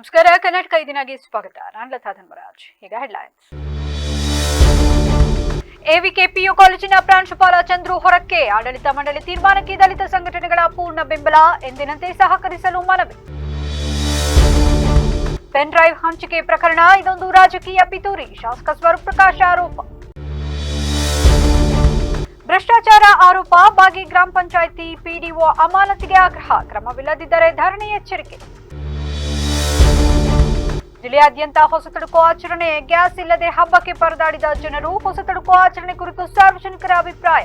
ನಮಸ್ಕಾರ. ಕರ್ನಾಟಕ ಇದೀನಾಗೆ ಸ್ವಾಗತ. ನಾನು ಲತಾ ಧನ್ಮರಾಜ್. ಈಗ ಹೆಡ್ಲೈನ್ಸ್. ಎವಿಕೆ ಪಿಯು ಕಾಲೇಜಿನ ಪ್ರಾಂಶುಪಾಲ ಚಂದ್ರು ಹೊರಕ್ಕೆ, ಆಡಳಿತ ಮಂಡಳಿ ತೀರ್ಮಾನಕ್ಕೆ ದಲಿತ ಸಂಘಟನೆಗಳ ಪೂರ್ಣ ಬೆಂಬಲ, ಎಂದಿನಂತೆ ಸಹಕರಿಸಲು ಮನವಿ. ಪೆನ್ ಡ್ರೈವ್ ಹಂಚಿಕೆ ಪ್ರಕರಣ, ಇದೊಂದು ರಾಜಕೀಯ ಪಿತೂರಿ, ಶಾಸಕ ಸ್ವರೂಪ್ ಪ್ರಕಾಶ್ ಆರೋಪ. ಭ್ರಷ್ಟಾಚಾರ ಆರೋಪ, ಬಾಗಿ ಗ್ರಾಮ ಪಂಚಾಯಿತಿ ಪಿಡಿಒ ಅಮಾನತಿಗೆ ಆಗ್ರಹ, ಕ್ರಮವಿಲ್ಲದಿದ್ದರೆ ಧರಣಿ ಎಚ್ಚರಿಕೆ. ಜಿಲ್ಲೆಯಾದ್ಯಂತ ಹೊಸತಡುಕು ಆಚರಣೆ, ಗ್ಯಾಸ್ ಇಲ್ಲದೆ ಹಬ್ಬಕ್ಕೆ ಪರದಾಡಿದ ಜನರು, ಹೊಸತಡುಕು ಆಚರಣೆ ಕುರಿತು ಸಾರ್ವಜನಿಕರ ಅಭಿಪ್ರಾಯ.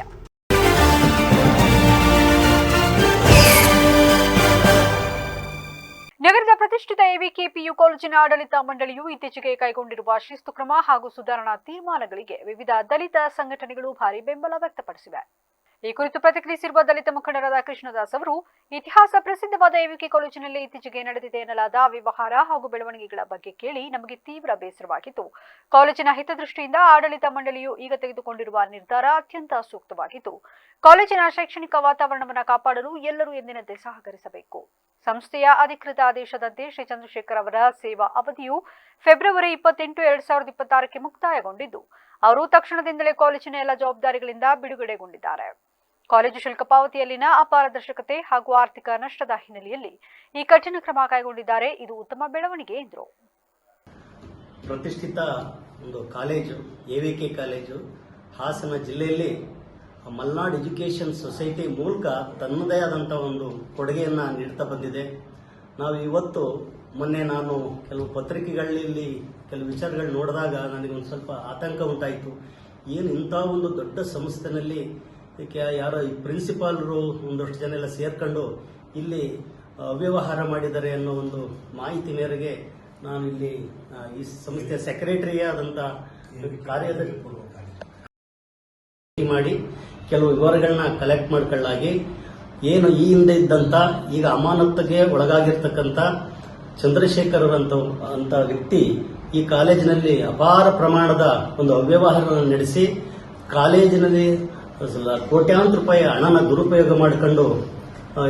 ನಗರದ ಪ್ರತಿಷ್ಠಿತ ಎವಿಕೆ ಪಿಯು ಕಾಲೇಜಿನ ಆಡಳಿತ ಮಂಡಳಿಯು ಇತ್ತೀಚೆಗೆ ಕೈಗೊಂಡಿರುವ ಶಿಸ್ತು ಕ್ರಮ ಹಾಗೂ ಸುಧಾರಣಾ ತೀರ್ಮಾನಗಳಿಗೆ ವಿವಿಧ ದಲಿತ ಸಂಘಟನೆಗಳು ಭಾರಿ ಬೆಂಬಲ ವ್ಯಕ್ತಪಡಿಸಿವೆ. ಈ ಕುರಿತು ಪ್ರತಿಕ್ರಿಯಿಸಿರುವ ದಲಿತ ಮುಖಂಡರಾದ ಕೃಷ್ಣದಾಸ್ ಅವರು, ಇತಿಹಾಸ ಪ್ರಸಿದ್ಧವಾದ ಎವಿಕೆ ಕಾಲೇಜಿನಲ್ಲಿ ಇತ್ತೀಚೆಗೆ ನಡೆದಿದೆ ಎನ್ನಲಾದ ವ್ಯವಹಾರ ಹಾಗೂ ಬೆಳವಣಿಗೆಗಳ ಬಗ್ಗೆ ಕೇಳಿ ನಮಗೆ ತೀವ್ರ ಬೇಸರವಾಗಿತ್ತು. ಕಾಲೇಜಿನ ಹಿತದೃಷ್ಟಿಯಿಂದ ಆಡಳಿತ ಮಂಡಳಿಯು ಈಗ ತೆಗೆದುಕೊಂಡಿರುವ ನಿರ್ಧಾರ ಅತ್ಯಂತ ಸೂಕ್ತವಾಗಿತ್ತು. ಕಾಲೇಜಿನ ಶೈಕ್ಷಣಿಕ ವಾತಾವರಣವನ್ನು ಕಾಪಾಡಲು ಎಲ್ಲರೂ ಎಂದಿನಂತೆ ಸಹಕರಿಸಬೇಕು. ಸಂಸ್ಥೆಯ ಅಧಿಕೃತ ಆದೇಶದಂತೆ ಶ್ರೀ ಚಂದ್ರಶೇಖರ್ ಅವರ ಸೇವಾ ಅವಧಿಯು ಫೆಬ್ರವರಿ 28, 2026ಕ್ಕೆ ಮುಕ್ತಾಯಗೊಂಡಿದ್ದು, ಅವರು ತಕ್ಷಣದಿಂದಲೇ ಕಾಲೇಜಿನ ಎಲ್ಲ ಜವಾಬ್ದಾರಿಗಳಿಂದ ಬಿಡುಗಡೆಗೊಂಡಿದ್ದಾರೆ. ಕಾಲೇಜು ಶುಲ್ಕ ಪಾವತಿಯಲ್ಲಿನ ಅಪಾರದರ್ಶಕತೆ ಹಾಗೂ ಆರ್ಥಿಕ ನಷ್ಟದ ಹಿನ್ನೆಲೆಯಲ್ಲಿ ಈ ಕಠಿಣ ಕ್ರಮ ಕೈಗೊಂಡಿದ್ದಾರೆ. ಇದು ಉತ್ತಮ ಬೆಳವಣಿಗೆ ಎಂದರು. ಪ್ರತಿಷ್ಠಿತ ಒಂದು ಕಾಲೇಜು, ಎವಿಕೆ ಕಾಲೇಜು ಹಾಸನ ಜಿಲ್ಲೆಯಲ್ಲಿ ಮಲ್ನಾಡ್ ಎಜುಕೇಷನ್ ಸೊಸೈಟಿ ಮೂಲಕ ತನ್ನದೇ ಆದಂಥ ಒಂದು ಕೊಡುಗೆಯನ್ನು ನೀಡ್ತಾ ಬಂದಿದೆ. ನಾವು ಇವತ್ತು ಮೊನ್ನೆ ನಾನು ಕೆಲವು ಪತ್ರಿಕೆಗಳಲ್ಲಿ ಕೆಲವು ವಿಚಾರಗಳು ನೋಡಿದಾಗ ನನಗೊಂದು ಸ್ವಲ್ಪ ಆತಂಕ ಉಂಟಾಯಿತು. ಏನು ಇಂಥ ಒಂದು ದೊಡ್ಡ ಸಂಸ್ಥೆನಲ್ಲಿ ಯಾರೋ ಈ ಪ್ರಿನ್ಸಿಪಾಲರು ಒಂದಷ್ಟು ಜನ ಎಲ್ಲ ಸೇರ್ಕೊಂಡು ಇಲ್ಲಿ ಅವ್ಯವಹಾರ ಮಾಡಿದ್ದಾರೆ ಅನ್ನೋ ಒಂದು ಮಾಹಿತಿ ಮೇರೆಗೆ ನಾನು ಇಲ್ಲಿ ಈ ಸಂಸ್ಥೆಯ ಸೆಕ್ರೆಟರಿ ಆದಂಥ ಕಾರ್ಯದರ್ಶಿ ಮಾಡಿ ಕೆಲವು ವಿವರಗಳನ್ನ ಕಲೆಕ್ಟ್ ಮಾಡ್ಕೊಳ್ಳಾಗಿ ಏನು ಈ ಹಿಂದೆ ಇದ್ದಂತ ಈಗ ಅಮಾನತ್ತಿಗೆ ಒಳಗಾಗಿರ್ತಕ್ಕಂಥ ಚಂದ್ರಶೇಖರ್ ಅಂತ ವ್ಯಕ್ತಿ ಈ ಕಾಲೇಜಿನಲ್ಲಿ ಅಪಾರ ಪ್ರಮಾಣದ ಒಂದು ಅವ್ಯವಹಾರ ನಡೆಸಿ ಕಾಲೇಜಿನಲ್ಲಿ ಕೋಟ್ಯಾಂತರ ರೂಪಾಯಿ ಹಣನ ದುರುಪಯೋಗ ಮಾಡಿಕೊಂಡು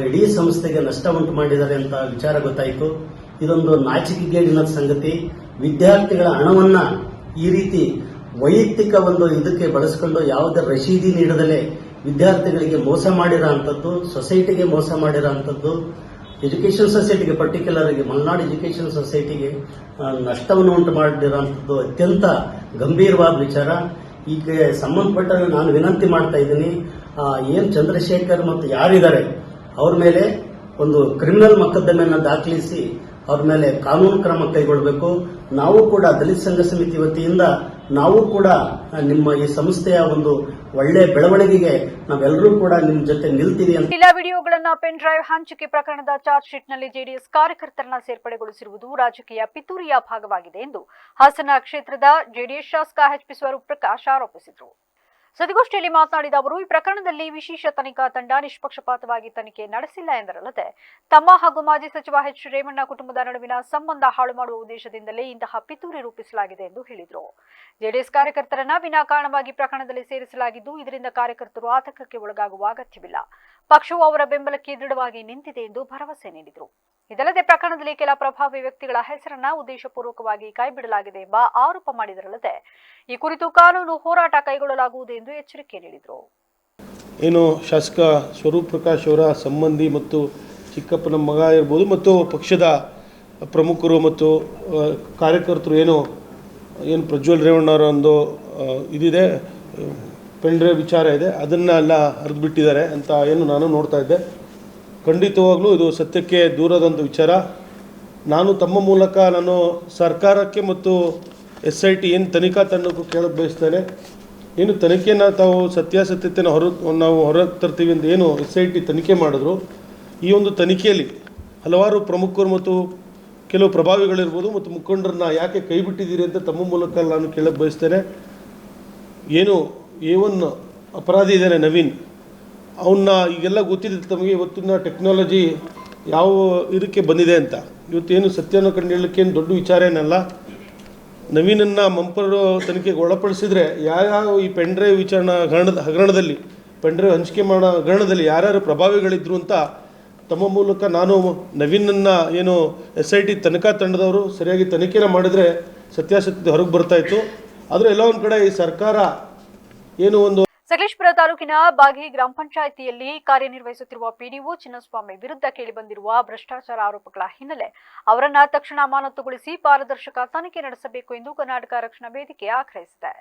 ಇಡೀ ಸಂಸ್ಥೆಗೆ ನಷ್ಟ ಉಂಟು ಮಾಡಿದ್ದಾರೆ ಅಂತ ವಿಚಾರ ಗೊತ್ತಾಯಿತು. ಇದೊಂದು ನಾಚಿಕೆಗೇಡಿನ ಸಂಗತಿ. ವಿದ್ಯಾರ್ಥಿಗಳ ಹಣವನ್ನ ಈ ರೀತಿ ವೈಯಕ್ತಿಕ ಒಂದು ಇದಕ್ಕೆ ಬಳಸಿಕೊಂಡು ಯಾವುದೇ ರಶೀದಿ ನೀಡದಲೇ ವಿದ್ಯಾರ್ಥಿಗಳಿಗೆ ಮೋಸ ಮಾಡಿರೋ ಅಂಥದ್ದು, ಸೊಸೈಟಿಗೆ ಮೋಸ ಮಾಡಿರೋ ಅಂಥದ್ದು, ಎಜುಕೇಷನ್ ಸೊಸೈಟಿಗೆ ಪರ್ಟಿಕ್ಯುಲರ್ ಆಗಿ ಮಲ್ನಾಡ್ ಎಜುಕೇಷನ್ ಸೊಸೈಟಿಗೆ ನಷ್ಟವನ್ನು ಉಂಟು ಮಾಡಿರೋಂಥದ್ದು ಅತ್ಯಂತ ಗಂಭೀರವಾದ ವಿಚಾರ. ಈಗ ಸಂಬಂಧಪಟ್ಟ ನಾನು ವಿನಂತಿ ಮಾಡ್ತಾ ಇದ್ದೀನಿ, ಏನ್ ಚಂದ್ರಶೇಖರ್ ಮತ್ತು ಯಾರಿದ್ದಾರೆ ಅವ್ರ ಮೇಲೆ ಒಂದು ಕ್ರಿಮಿನಲ್ ಮೊಕದ್ದಮೆಯನ್ನು ದಾಖಲಿಸಿ ಅವ್ರ ಮೇಲೆ ಕಾನೂನು ಕ್ರಮ ಕೈಗೊಳ್ಳಬೇಕು. ನಾವು ಕೂಡ ದಲಿತ ಸಂಘ ಸಮಿತಿ ವತಿಯಿಂದ ನಾವು ಕೂಡ ನಿಮ್ಮ ಈ ಸಂಸ್ಥೆಯ ಒಂದು ಒಳ್ಳೆ ಬೆಳವಣಿಗೆಗೆ ನಾವೆಲ್ಲರೂ ಕೂಡ ನಿಮ್ಮ ಜೊತೆ ನಿಲ್ತೀವಿ ಅಂತ. ಎಲ್ಲ ವಿಡಿಯೋಗಳನ್ನ ಪೆನ್ ಡ್ರೈವ್ ಹಂಚಿಕೆ ಪ್ರಕರಣದ ಚಾರ್ಜ್ ಶೀಟ್ನಲ್ಲಿ ಜೆಡಿಎಸ್ ಕಾರ್ಯಕರ್ತರನ್ನ ಸೇರ್ಪಡೆಗೊಳಿಸಿರುವುದು ರಾಜಕೀಯ ಪಿತೂರಿಯ ಭಾಗವಾಗಿದೆ ಎಂದು ಹಾಸನ ಕ್ಷೇತ್ರದ ಜೆಡಿಎಸ್ ಶಾಸಕ ಎಚ್ ಪಿ ಸ್ವರೂಪ್ ಪ್ರಕಾಶ್ ಆರೋಪಿಸಿದರು. ಸುದ್ದಿಗೋಷ್ಠಿಯಲ್ಲಿ ಮಾತನಾಡಿದ ಅವರು, ಈ ಪ್ರಕರಣದಲ್ಲಿ ವಿಶೇಷ ತನಿಖಾ ತಂಡ ನಿಷ್ಪಕ್ಷಪಾತವಾಗಿ ತನಿಖೆ ನಡೆಸಿಲ್ಲ ಎಂದರಲ್ಲದೆ ತಮ್ಮ ಹಾಗೂ ಮಾಜಿ ಸಚಿವ ಎಚ್ ರೇವಣ್ಣ ಕುಟುಂಬದ ನಡುವಿನ ಸಂಬಂಧ ಹಾಳು ಮಾಡುವ ಉದ್ದೇಶದಿಂದಲೇ ಇಂತಹ ಪಿತೂರಿ ರೂಪಿಸಲಾಗಿದೆ ಎಂದು ಹೇಳಿದರು. ಜೆಡಿಎಸ್ ಕಾರ್ಯಕರ್ತರನ್ನ ವಿನಾಕಾರಣವಾಗಿ ಪ್ರಕರಣದಲ್ಲಿ ಸೇರಿಸಲಾಗಿದ್ದು, ಇದರಿಂದ ಕಾರ್ಯಕರ್ತರು ಆತಂಕಕ್ಕೆ ಒಳಗಾಗುವ ಅಗತ್ಯವಿಲ್ಲ. ಪಕ್ಷವು ಅವರ ಬೆಂಬಲಕ್ಕೆ ದೃಢವಾಗಿ ನಿಂತಿದೆ ಎಂದು ಭರವಸೆ ನೀಡಿದರು. ಇದಲ್ಲದೆ ಪ್ರಕರಣದಲ್ಲಿ ಕೆಲ ಪ್ರಭಾವಿ ವ್ಯಕ್ತಿಗಳ ಹೆಸರನ್ನ ಉದ್ದೇಶಪೂರ್ವಕವಾಗಿ ಕೈಬಿಡಲಾಗಿದೆ ಎಂಬ ಆರೋಪ ಮಾಡಿದರಲ್ಲದೆ ಈ ಕುರಿತು ಕಾನೂನು ಹೋರಾಟ ಕೈಗೊಳ್ಳಲಾಗುವುದು ಎಂದು ಎಚ್ಚರಿಕೆ ನೀಡಿದರು. ಏನು ಶಾಸಕ ಸ್ವರೂಪ್ ಪ್ರಕಾಶ್ ಅವರ ಸಂಬಂಧಿ ಮತ್ತು ಚಿಕ್ಕಪ್ಪನ ಮಗ ಇರ್ಬೋದು ಮತ್ತು ಪಕ್ಷದ ಪ್ರಮುಖರು ಮತ್ತು ಕಾರ್ಯಕರ್ತರು ಏನು ಪ್ರಜ್ವಲ್ ರೇವಣ್ಣ ಅವರ ಒಂದು ಇದಿದೆ, ಪೆನ್ ಡ್ರೈವ್ ವಿಚಾರ ಇದೆ, ಅದನ್ನೆಲ್ಲ ಹರಿದುಬಿಟ್ಟಿದ್ದಾರೆ ಅಂತ ಏನು ನಾನು ನೋಡ್ತಾ ಇದ್ದೆ. ಖಂಡಿತವಾಗ್ಲೂ ಇದು ಸತ್ಯಕ್ಕೆ ದೂರದಂಥ ವಿಚಾರ. ನಾನು ತಮ್ಮ ಮೂಲಕ ನಾನು ಸರ್ಕಾರಕ್ಕೆ ಮತ್ತು SIT ಏನು ತನಿಖಾ ತಂಡಕ್ಕೂ ಕೇಳಕ್ಕೆ ಬಯಸ್ತೇನೆ. ಏನು ತನಿಖೆಯನ್ನು ತಾವು ಸತ್ಯಾಸತ್ಯತೆಯನ್ನು ನಾವು ಹೊರ ತರ್ತೀವಿ ಅಂತ ಏನು SIT ತನಿಖೆ ಮಾಡಿದ್ರು, ಈ ಒಂದು ತನಿಖೆಯಲ್ಲಿ ಹಲವಾರು ಪ್ರಮುಖರು ಮತ್ತು ಕೆಲವು ಪ್ರಭಾವಿಗಳಿರ್ಬೋದು ಮತ್ತು ಮುಖಂಡರನ್ನ ಯಾಕೆ ಕೈ ಬಿಟ್ಟಿದ್ದೀರಿ ಅಂತ ತಮ್ಮ ಮೂಲಕ ನಾನು ಕೇಳಕ್ಕೆ ಬಯಸ್ತೇನೆ. ಏನು A1 ಅಪರಾಧಿ ಇದ್ದಾನೆ ನವೀನ್, ಅವನ್ನ ಈಗೆಲ್ಲ ಗೊತ್ತಿದೆ ತಮಗೆ. ಇವತ್ತಿನ ಟೆಕ್ನಾಲಜಿ ಯಾವ ಇದಕ್ಕೆ ಬಂದಿದೆ ಅಂತ ಇವತ್ತೇನು ಸತ್ಯನ ಕಂಡುಹಿಡಲಿಕ್ಕೆ ಏನು ದೊಡ್ಡ ವಿಚಾರ ಏನಲ್ಲ. ನವೀನನ್ನು ಮಂಪರು ತನಿಖೆಗೆ ಒಳಪಡಿಸಿದರೆ ಯಾವ್ಯಾವ ಈ ಪೆನ್ ಡ್ರೈವ್ ವಿಚಾರಣಾ ಹಗರಣದಲ್ಲಿ ಪೆನ್ ಡ್ರೈವ್ ಹಂಚಿಕೆ ಮಾಡೋ ಹಗರಣದಲ್ಲಿ ಯಾರ್ಯಾರು ಪ್ರಭಾವಿಗಳಿದ್ರು ಅಂತ ತಮ್ಮ ಮೂಲಕ ನಾನು ನವೀನನ್ನು ಏನು SIT ತನಿಖಾ ತಂಡದವರು ಸರಿಯಾಗಿ ತನಿಖೆನ ಮಾಡಿದರೆ ಸತ್ಯಾಸತ್ಯತೆ ಹೊರಗೆ ಬರ್ತಾಯಿತ್ತು. ಆದರೆ ಎಲ್ಲ ಒಂದು ಕಡೆ ಈ ಸರ್ಕಾರ ಏನು ಒಂದು ಸಕಲೇಶಪುರ ತಾಲೂಕಿನ ಬಾಗಿ ಗ್ರಾಮ ಪಂಚಾಯಿತಿಯಲ್ಲಿ ಕಾರ್ಯನಿರ್ವಹಿಸುತ್ತಿರುವ PDO ಚಿನ್ನಸ್ವಾಮಿ ವಿರುದ್ಧ ಕೇಳಿಬಂದಿರುವ ಭ್ರಷ್ಟಾಚಾರ ಆರೋಪಗಳ ಹಿನ್ನೆಲೆ ಅವರನ್ನ ತಕ್ಷಣ ಅಮಾನತುಗೊಳಿಸಿ ಪಾರದರ್ಶಕ ತನಿಖೆ ನಡೆಸಬೇಕು ಎಂದು ಕರ್ನಾಟಕ ರಕ್ಷಣಾ ವೇದಿಕೆ ಆಗ್ರಹಿಸಿದೆ.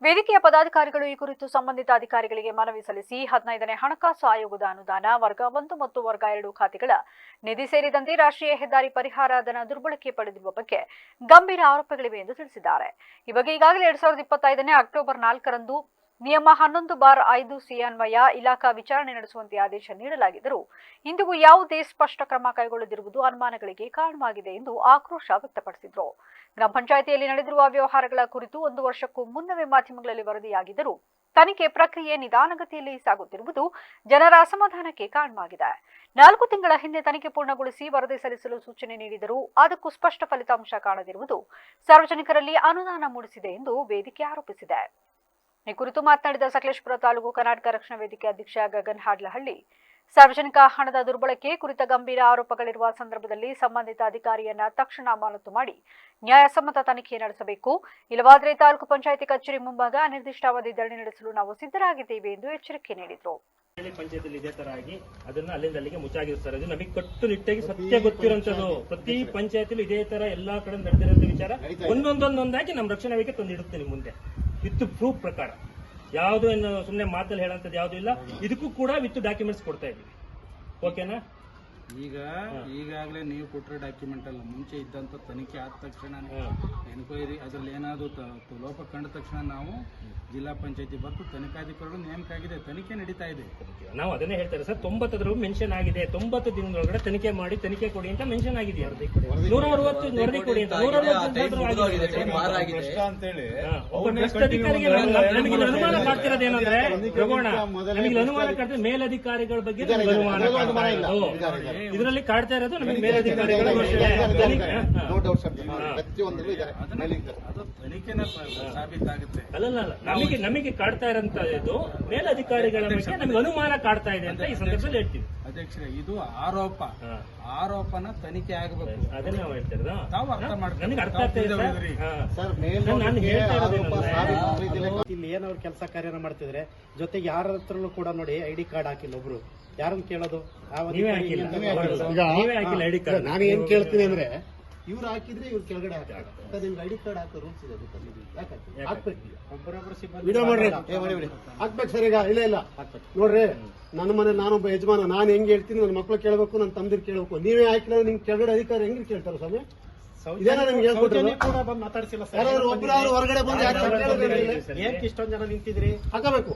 ವೇದಿಕೆಯ ಪದಾಧಿಕಾರಿಗಳು ಈ ಕುರಿತು ಸಂಬಂಧಿತ ಅಧಿಕಾರಿಗಳಿಗೆ ಮನವಿ ಸಲ್ಲಿಸಿ 15ನೇ ಹಣಕಾಸು ಆಯೋಗದ ಅನುದಾನ ವರ್ಗ 1 ಮತ್ತು ವರ್ಗ 2 ಖಾತೆಗಳ ನಿಧಿ ಸೇರಿದಂತೆ ರಾಷ್ಟ್ರೀಯ ಹೆದ್ದಾರಿ ಪರಿಹಾರ ಧನ ದುರ್ಬಳಕೆ ಪಡೆದಿರುವ ಬಗ್ಗೆ ಗಂಭೀರ ಆರೋಪಗಳಿವೆ ಎಂದು ತಿಳಿಸಿದ್ದಾರೆ. ಈ ಬಗ್ಗೆ ಈಗಾಗಲೇ 2025ನೇ ಅಕ್ಟೋಬರ್ 4ರಂದು ನಿಯಮ 11/5C ಅನ್ವಯ ಇಲಾಖಾ ವಿಚಾರಣೆ ನಡೆಸುವಂತೆ ಆದೇಶ ನೀಡಲಾಗಿದ್ದರೂ ಇಂದಿಗೂ ಯಾವುದೇ ಸ್ಪಷ್ಟ ಕ್ರಮ ಕೈಗೊಳ್ಳದಿರುವುದು ಅನುಮಾನಗಳಿಗೆ ಕಾರಣವಾಗಿದೆ ಎಂದು ಆಕ್ರೋಶ ವ್ಯಕ್ತಪಡಿಸಿದರು. ಗ್ರಾಮ ಪಂಚಾಯಿತಿಯಲ್ಲಿ ನಡೆದಿರುವ ವ್ಯವಹಾರಗಳ ಕುರಿತು 1 ವರ್ಷಕ್ಕೂ ಮುನ್ನವೇ ಮಾಧ್ಯಮಗಳಲ್ಲಿ ವರದಿಯಾಗಿದ್ದರೂ ತನಿಖೆ ಪ್ರಕ್ರಿಯೆ ನಿಧಾನಗತಿಯಲ್ಲಿ ಸಾಗುತ್ತಿರುವುದು ಜನರ ಅಸಮಾಧಾನಕ್ಕೆ ಕಾರಣವಾಗಿದೆ. 4 ತಿಂಗಳ ಹಿಂದೆ ತನಿಖೆ ಪೂರ್ಣಗೊಳಿಸಿ ವರದಿ ಸಲ್ಲಿಸಲು ಸೂಚನೆ ನೀಡಿದರೂ ಅದಕ್ಕೂ ಸ್ಪಷ್ಟ ಫಲಿತಾಂಶ ಕಾಣದಿರುವುದು ಸಾರ್ವಜನಿಕರಲ್ಲಿ ಅನುಮಾನ ಮೂಡಿಸಿದೆ ಎಂದು ವೇದಿಕೆ ಆರೋಪಿಸಿದೆ. ಈ ಕುರಿತು ಮಾತನಾಡಿದ ಸಕಲೇಶಪುರ ತಾಲೂಕು ಕರ್ನಾಟಕ ರಕ್ಷಣಾ ವೇದಿಕೆ ಅಧ್ಯಕ್ಷ ಗಗನ್ ಹಾಡ್ಲಹಳ್ಳಿ, ಸಾರ್ವಜನಿಕ ಹಣದ ದುರ್ಬಳಕೆ ಕುರಿತ ಗಂಭೀರ ಆರೋಪಗಳಿರುವ ಸಂದರ್ಭದಲ್ಲಿ ಸಂಬಂಧಿತ ಅಧಿಕಾರಿಯನ್ನ ತಕ್ಷಣ ಅಮಾನತು ಮಾಡಿ ನ್ಯಾಯಸಮ್ಮತ ತನಿಖೆ ನಡೆಸಬೇಕು. ಇಲ್ಲವಾದರೆ ತಾಲೂಕು ಪಂಚಾಯಿತಿ ಕಚೇರಿ ಮುಂಭಾಗ ಅನಿರ್ದಿಷ್ಟಾವಧಿ ಧರಣಿ ನಡೆಸಲು ನಾವು ಸಿದ್ಧರಾಗಿದ್ದೇವೆ ಎಂದು ಎಚ್ಚರಿಕೆ ನೀಡಿದರು. ಪಂಚಾಯತಿಯಲ್ಲಿ ಇದೇ ತರ ಆಗಿ ಅದನ್ನ ಅಲ್ಲಿಂದ ಅಲ್ಲಿಗೆ ಮುಚ್ಚಾಗಿರ್ತಾರೆ. ಅದು ನಮಗೆ ಕಟ್ಟುನಿಟ್ಟಾಗಿ ಸತ್ಯ ಗೊತ್ತಿರುವಂತದ್ದು. ಪ್ರತಿ ಪಂಚಾಯತಿಲು ಇದೇ ತರ ಎಲ್ಲಾ ಕಡೆ ನಡೆದಿರುವಂತ ವಿಚಾರ ಒಂದೊಂದಾಗಿ ನಮ್ಮ ರಕ್ಷಣಾ ವೇದಿಕೆ ತಂದಿಡುತ್ತೆ ಮುಂದೆ ವಿತ್ ಪ್ರೂಫ್ ಪ್ರಕಾರ. ಯಾವುದು ಸುಮ್ಮನೆ ಮಾತಲ್ಲಿ ಹೇಳೋಂಥದ್ದು ಯಾವುದು ಇಲ್ಲ. ಇದಕ್ಕೂ ಕೂಡ ವಿತ್ ಡಾಕ್ಯುಮೆಂಟ್ಸ್ ಕೊಡ್ತಾ ಇದ್ದೀವಿ. ಓಕೆನಾ? ಈಗಾಗಲೇ ನೀವು ಕೊಟ್ಟರೆ ಡಾಕ್ಯುಮೆಂಟ್ ಅಲ್ಲ, ಮುಂಚೆ ಇದ್ದಂಥ ತನಿಖೆ ಆದ ತಕ್ಷಣ ಎನ್ಕ್ವೈರಿ ಅದರಲ್ಲಿ ಏನಾದರೂ ಲೋಪ ಕಂಡ ತಕ್ಷಣ ನಾವು ಜಿಲ್ಲಾ ಪಂಚಾಯತಿ ಬರ್ತು ತನಿಖಾಧಿಕಾರಿಗಳು ನೇಮಕ ಆಗಿದೆ, ತನಿಖೆ ನಡೀತಾ ಇದೆ. ನಾವು ಅದನ್ನೇ ಹೇಳ್ತಾರೆ ಸರ್. 90 ಮೆನ್ಷನ್ ಆಗಿದೆ. 90 ದಿನದೊಳಗಡೆ ತನಿಖೆ ಮಾಡಿ ತನಿಖೆ ಕೊಡಿ ಅಂತ ಮೆನ್ಷನ್ ಆಗಿದೆ. 160 ವರದಿ ಕೊಡಿ ಅಂತ 160 ಅಂತೇಳಿ ಒಬ್ಬ ಭ್ರಷ್ಟ ಅಧಿಕಾರಿಗೆ ನಮಗೆ ಅನುಮಾನ ಕಾಡ್ತಿರೋದೇನಂದ್ರೆ ನಮಗೆ ಅನುಮಾನ ಕಾಡ್ತಿರೋ ಮೇಲಧಿಕಾರಿಗಳ ಬಗ್ಗೆ ಅನುಮಾನ ಇದರಲ್ಲಿ ಕಾಡ್ತಾ ಇರೋದು ನಮಗೆ ಮೇಲಧಿಕಾರಿಗಳು. ಅಲ್ಲಲ್ಲ, ನಮಗೆ ಕಾಡ್ತಾ ಇರೋಂಥದ್ದು ಮೇಲಧಿಕಾರಿಗಳ ಬಗ್ಗೆ ನಮಗೆ ಅನುಮಾನ ಕಾಡ್ತಾ ಇದೆ ಅಂತ ಈ ಸಂದರ್ಭದಲ್ಲಿ ಹೇಳ್ತೀವಿ. ಅಧ್ಯಕ್ಷರೇ, ಇದು ಆರೋಪನ ತನಿಖೆ ಆಗಬೇಕು. ಅದನ್ನ ನಾವು ಹೇಳ್ತಿರೋದು. ತಾವು ಅರ್ಥ ಮಾಡ್ತಾರೆ. ನನಗೆ ಅರ್ಥ ಆಗ್ತಾ ಇದೆ ಸರ್. ನಾನು ಹೇಳ್ತಾ ಇರೋದು ಇಲ್ಲಿ ಏನವ್ರು ಕೆಲಸ ಕಾರ್ಯನ ಮಾಡ್ತಿದ್ರೆ ಜೊತೆಗೆ ಯಾರ ಹತ್ರನೂ ಕೂಡ ನೋಡಿ ID ಕಾರ್ಡ್ ಹಾಕಿಲ್ಲ. ಒಬ್ರು ಯಾರನ್ನ ಕೇಳೋದು? ನೀವೇ ಹಾಕಿಲ್ಲ ID ಕಾರ್ಡ್. ನಾನು ಏನ್ ಕೇಳ್ತೀನಿ ಅಂದ್ರೆ ಇವ್ರು ಹಾಕಿದ್ರೆ ಇವ್ರು ಕೆಳಗಡೆ ಹಾಕ್ತಾರೆ. ನಿಮ್ಗೆ ID ಕಾರ್ಡ್ ಹಾಕೋ ರೂಲ್ಸ್ ಇದೆ, ಹಾಕ್ಬೇಕು. ವಿಡಿಯೋ ಮಾಡ್ರಿ, ಹಾಕ್ಬೇಕು ಸರ್. ಈಗ ಇಲ್ಲ ನೋಡ್ರಿ, ನನ್ನ ಮನೆ ನಾನೊಬ್ಬ ಯಜಮಾನ, ನಾನು ಹೆಂಗ್ ಹೇಳ್ತೀನಿ ನನ್ನ ಮಕ್ಳು ಕೇಳಬೇಕು, ನನ್ನ ತಮ್ಮದಿರ್ ಕೇಳಬೇಕು. ನೀವೇ ಹಾಕಿಲ್ಲ ನಿಮ್ ಕೆಳಗಡೆ ಅಧಿಕಾರಿ ಹೆಂಗ್ ಕೇಳ್ತಾರ ಸ್ವಾಮಿ? ಇದೇನೋ ನಿಮ್ಗೆ ಮಾತಾಡ್ಸಿಲ್ಲ ಸರ್. ಒಬ್ಬರು ಹೊರಗಡೆ ಬಂದು ಏನ್ ಇಷ್ಟೊಂದು ಜನ ನಿಂತಿದ್ರಿ ಹಾಕಬೇಕು.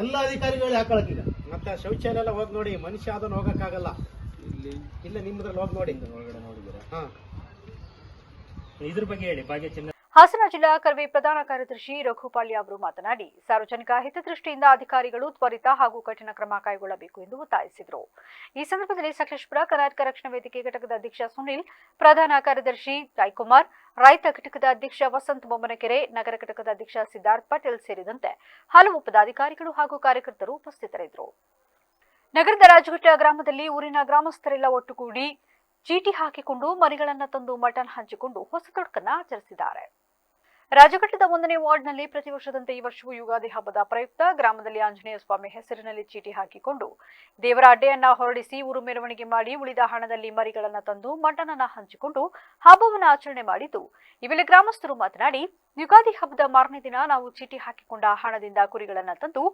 ಎಲ್ಲ ಅಧಿಕಾರಿಗಳು ಹಾಕೊಳಕಿಲ್ಲ. ಮತ್ತೆ ಶೌಚಾಲಯ ಎಲ್ಲ ಹೋಗಿ ನೋಡಿ, ಮನುಷ್ಯ ಅದನ್ನ ಹೋಗಕ್ಕಾಗಲ್ಲ. ಇಲ್ಲ ನಿಮ್ಮದ್ರಲ್ಲಿ ಹೋಗಿ ನೋಡಿ, ಒಳಗಡೆ ನೋಡಿದ್ದೀರಾ? ಇದ್ರ ಬಗ್ಗೆ ಹೇಳಿ. ಭಾಗ್ಯ ಚಿನ್ನ ಹಾಸನ ಜಿಲ್ಲಾ ಕರ್ವೆ ಪ್ರಧಾನ ಕಾರ್ಯದರ್ಶಿ ರಘುಪಾಳ್ಯ ಅವರು ಮಾತನಾಡಿ, ಸಾರ್ವಜನಿಕ ಹಿತದೃಷ್ಟಿಯಿಂದ ಅಧಿಕಾರಿಗಳು ತ್ವರಿತ ಹಾಗೂ ಕಠಿಣ ಕ್ರಮ ಕೈಗೊಳ್ಳಬೇಕು ಎಂದು ಒತ್ತಾಯಿಸಿದರು. ಈ ಸಂದರ್ಭದಲ್ಲಿ ಸಕಲೇಶಪುರ ಕರ್ನಾಟಕ ರಕ್ಷಣಾ ವೇದಿಕೆ ಘಟಕದ ಅಧ್ಯಕ್ಷ ಸುನಿಲ್, ಪ್ರಧಾನ ಕಾರ್ಯದರ್ಶಿ ರಾಯ್ಕುಮಾರ್, ರೈತ ಘಟಕದ ಅಧ್ಯಕ್ಷ ವಸಂತ್ ಬೊಮ್ಮನಕೆರೆ, ನಗರ ಘಟಕದ ಅಧ್ಯಕ್ಷ ಸಿದ್ಧಾರ್ಥ್ ಪಟೇಲ್ ಸೇರಿದಂತೆ ಹಲವು ಪದಾಧಿಕಾರಿಗಳು ಹಾಗೂ ಕಾರ್ಯಕರ್ತರು ಉಪಸ್ಥಿತರಿದ್ದರು. ನಗರದ ರಾಜಘಟ್ಟ ಗ್ರಾಮದಲ್ಲಿ ಊರಿನ ಗ್ರಾಮಸ್ಥರೆಲ್ಲ ಒಟ್ಟುಗೂಡಿ ಚೀಟಿ ಹಾಕಿಕೊಂಡು ಮರಿಗಳನ್ನು ತಂದು ಮಟನ್ ಹಂಚಿಕೊಂಡು ಹೊಸ ತೊಡಕನ್ನು ಆಚರಿಸಿದ್ದಾರೆ. ರಾಜಘಟ್ಟದ 1ನೇ ವಾರ್ಡ್ನಲ್ಲಿ ಪ್ರತಿ ವರ್ಷದಂತೆ ಈ ವರ್ಷವೂ ಯುಗಾದಿ ಹಬ್ಬದ ಪ್ರಯುಕ್ತ ಗ್ರಾಮದಲ್ಲಿ ಆಂಜನೇಯ ಸ್ವಾಮಿ ಹೆಸರಿನಲ್ಲಿ ಚೀಟಿ ಹಾಕಿಕೊಂಡು ದೇವರ ಅಡ್ಡೆಯನ್ನ ಹೊರಡಿಸಿ ಊರು ಮೆರವಣಿಗೆ ಮಾಡಿ ಉಳಿದ ಹಣದಲ್ಲಿ ಮರಿಗಳನ್ನು ತಂದು ಮಟನ್ ಅನ್ನ ಹಂಚಿಕೊಂಡು ಹಬ್ಬವನ್ನು ಆಚರಣೆ ಮಾಡಿದ್ದು. ಈ ವೇಳೆ ಗ್ರಾಮಸ್ಥರು ಮಾತನಾಡಿ, ಯುಗಾದಿ ಹಬ್ಬದ ಮಾರನೇ ದಿನ ನಾವು ಚೀಟಿ ಹಾಕಿಕೊಂಡ ಹಣದಿಂದ ಕುರಿಗಳನ್ನು ತಂದು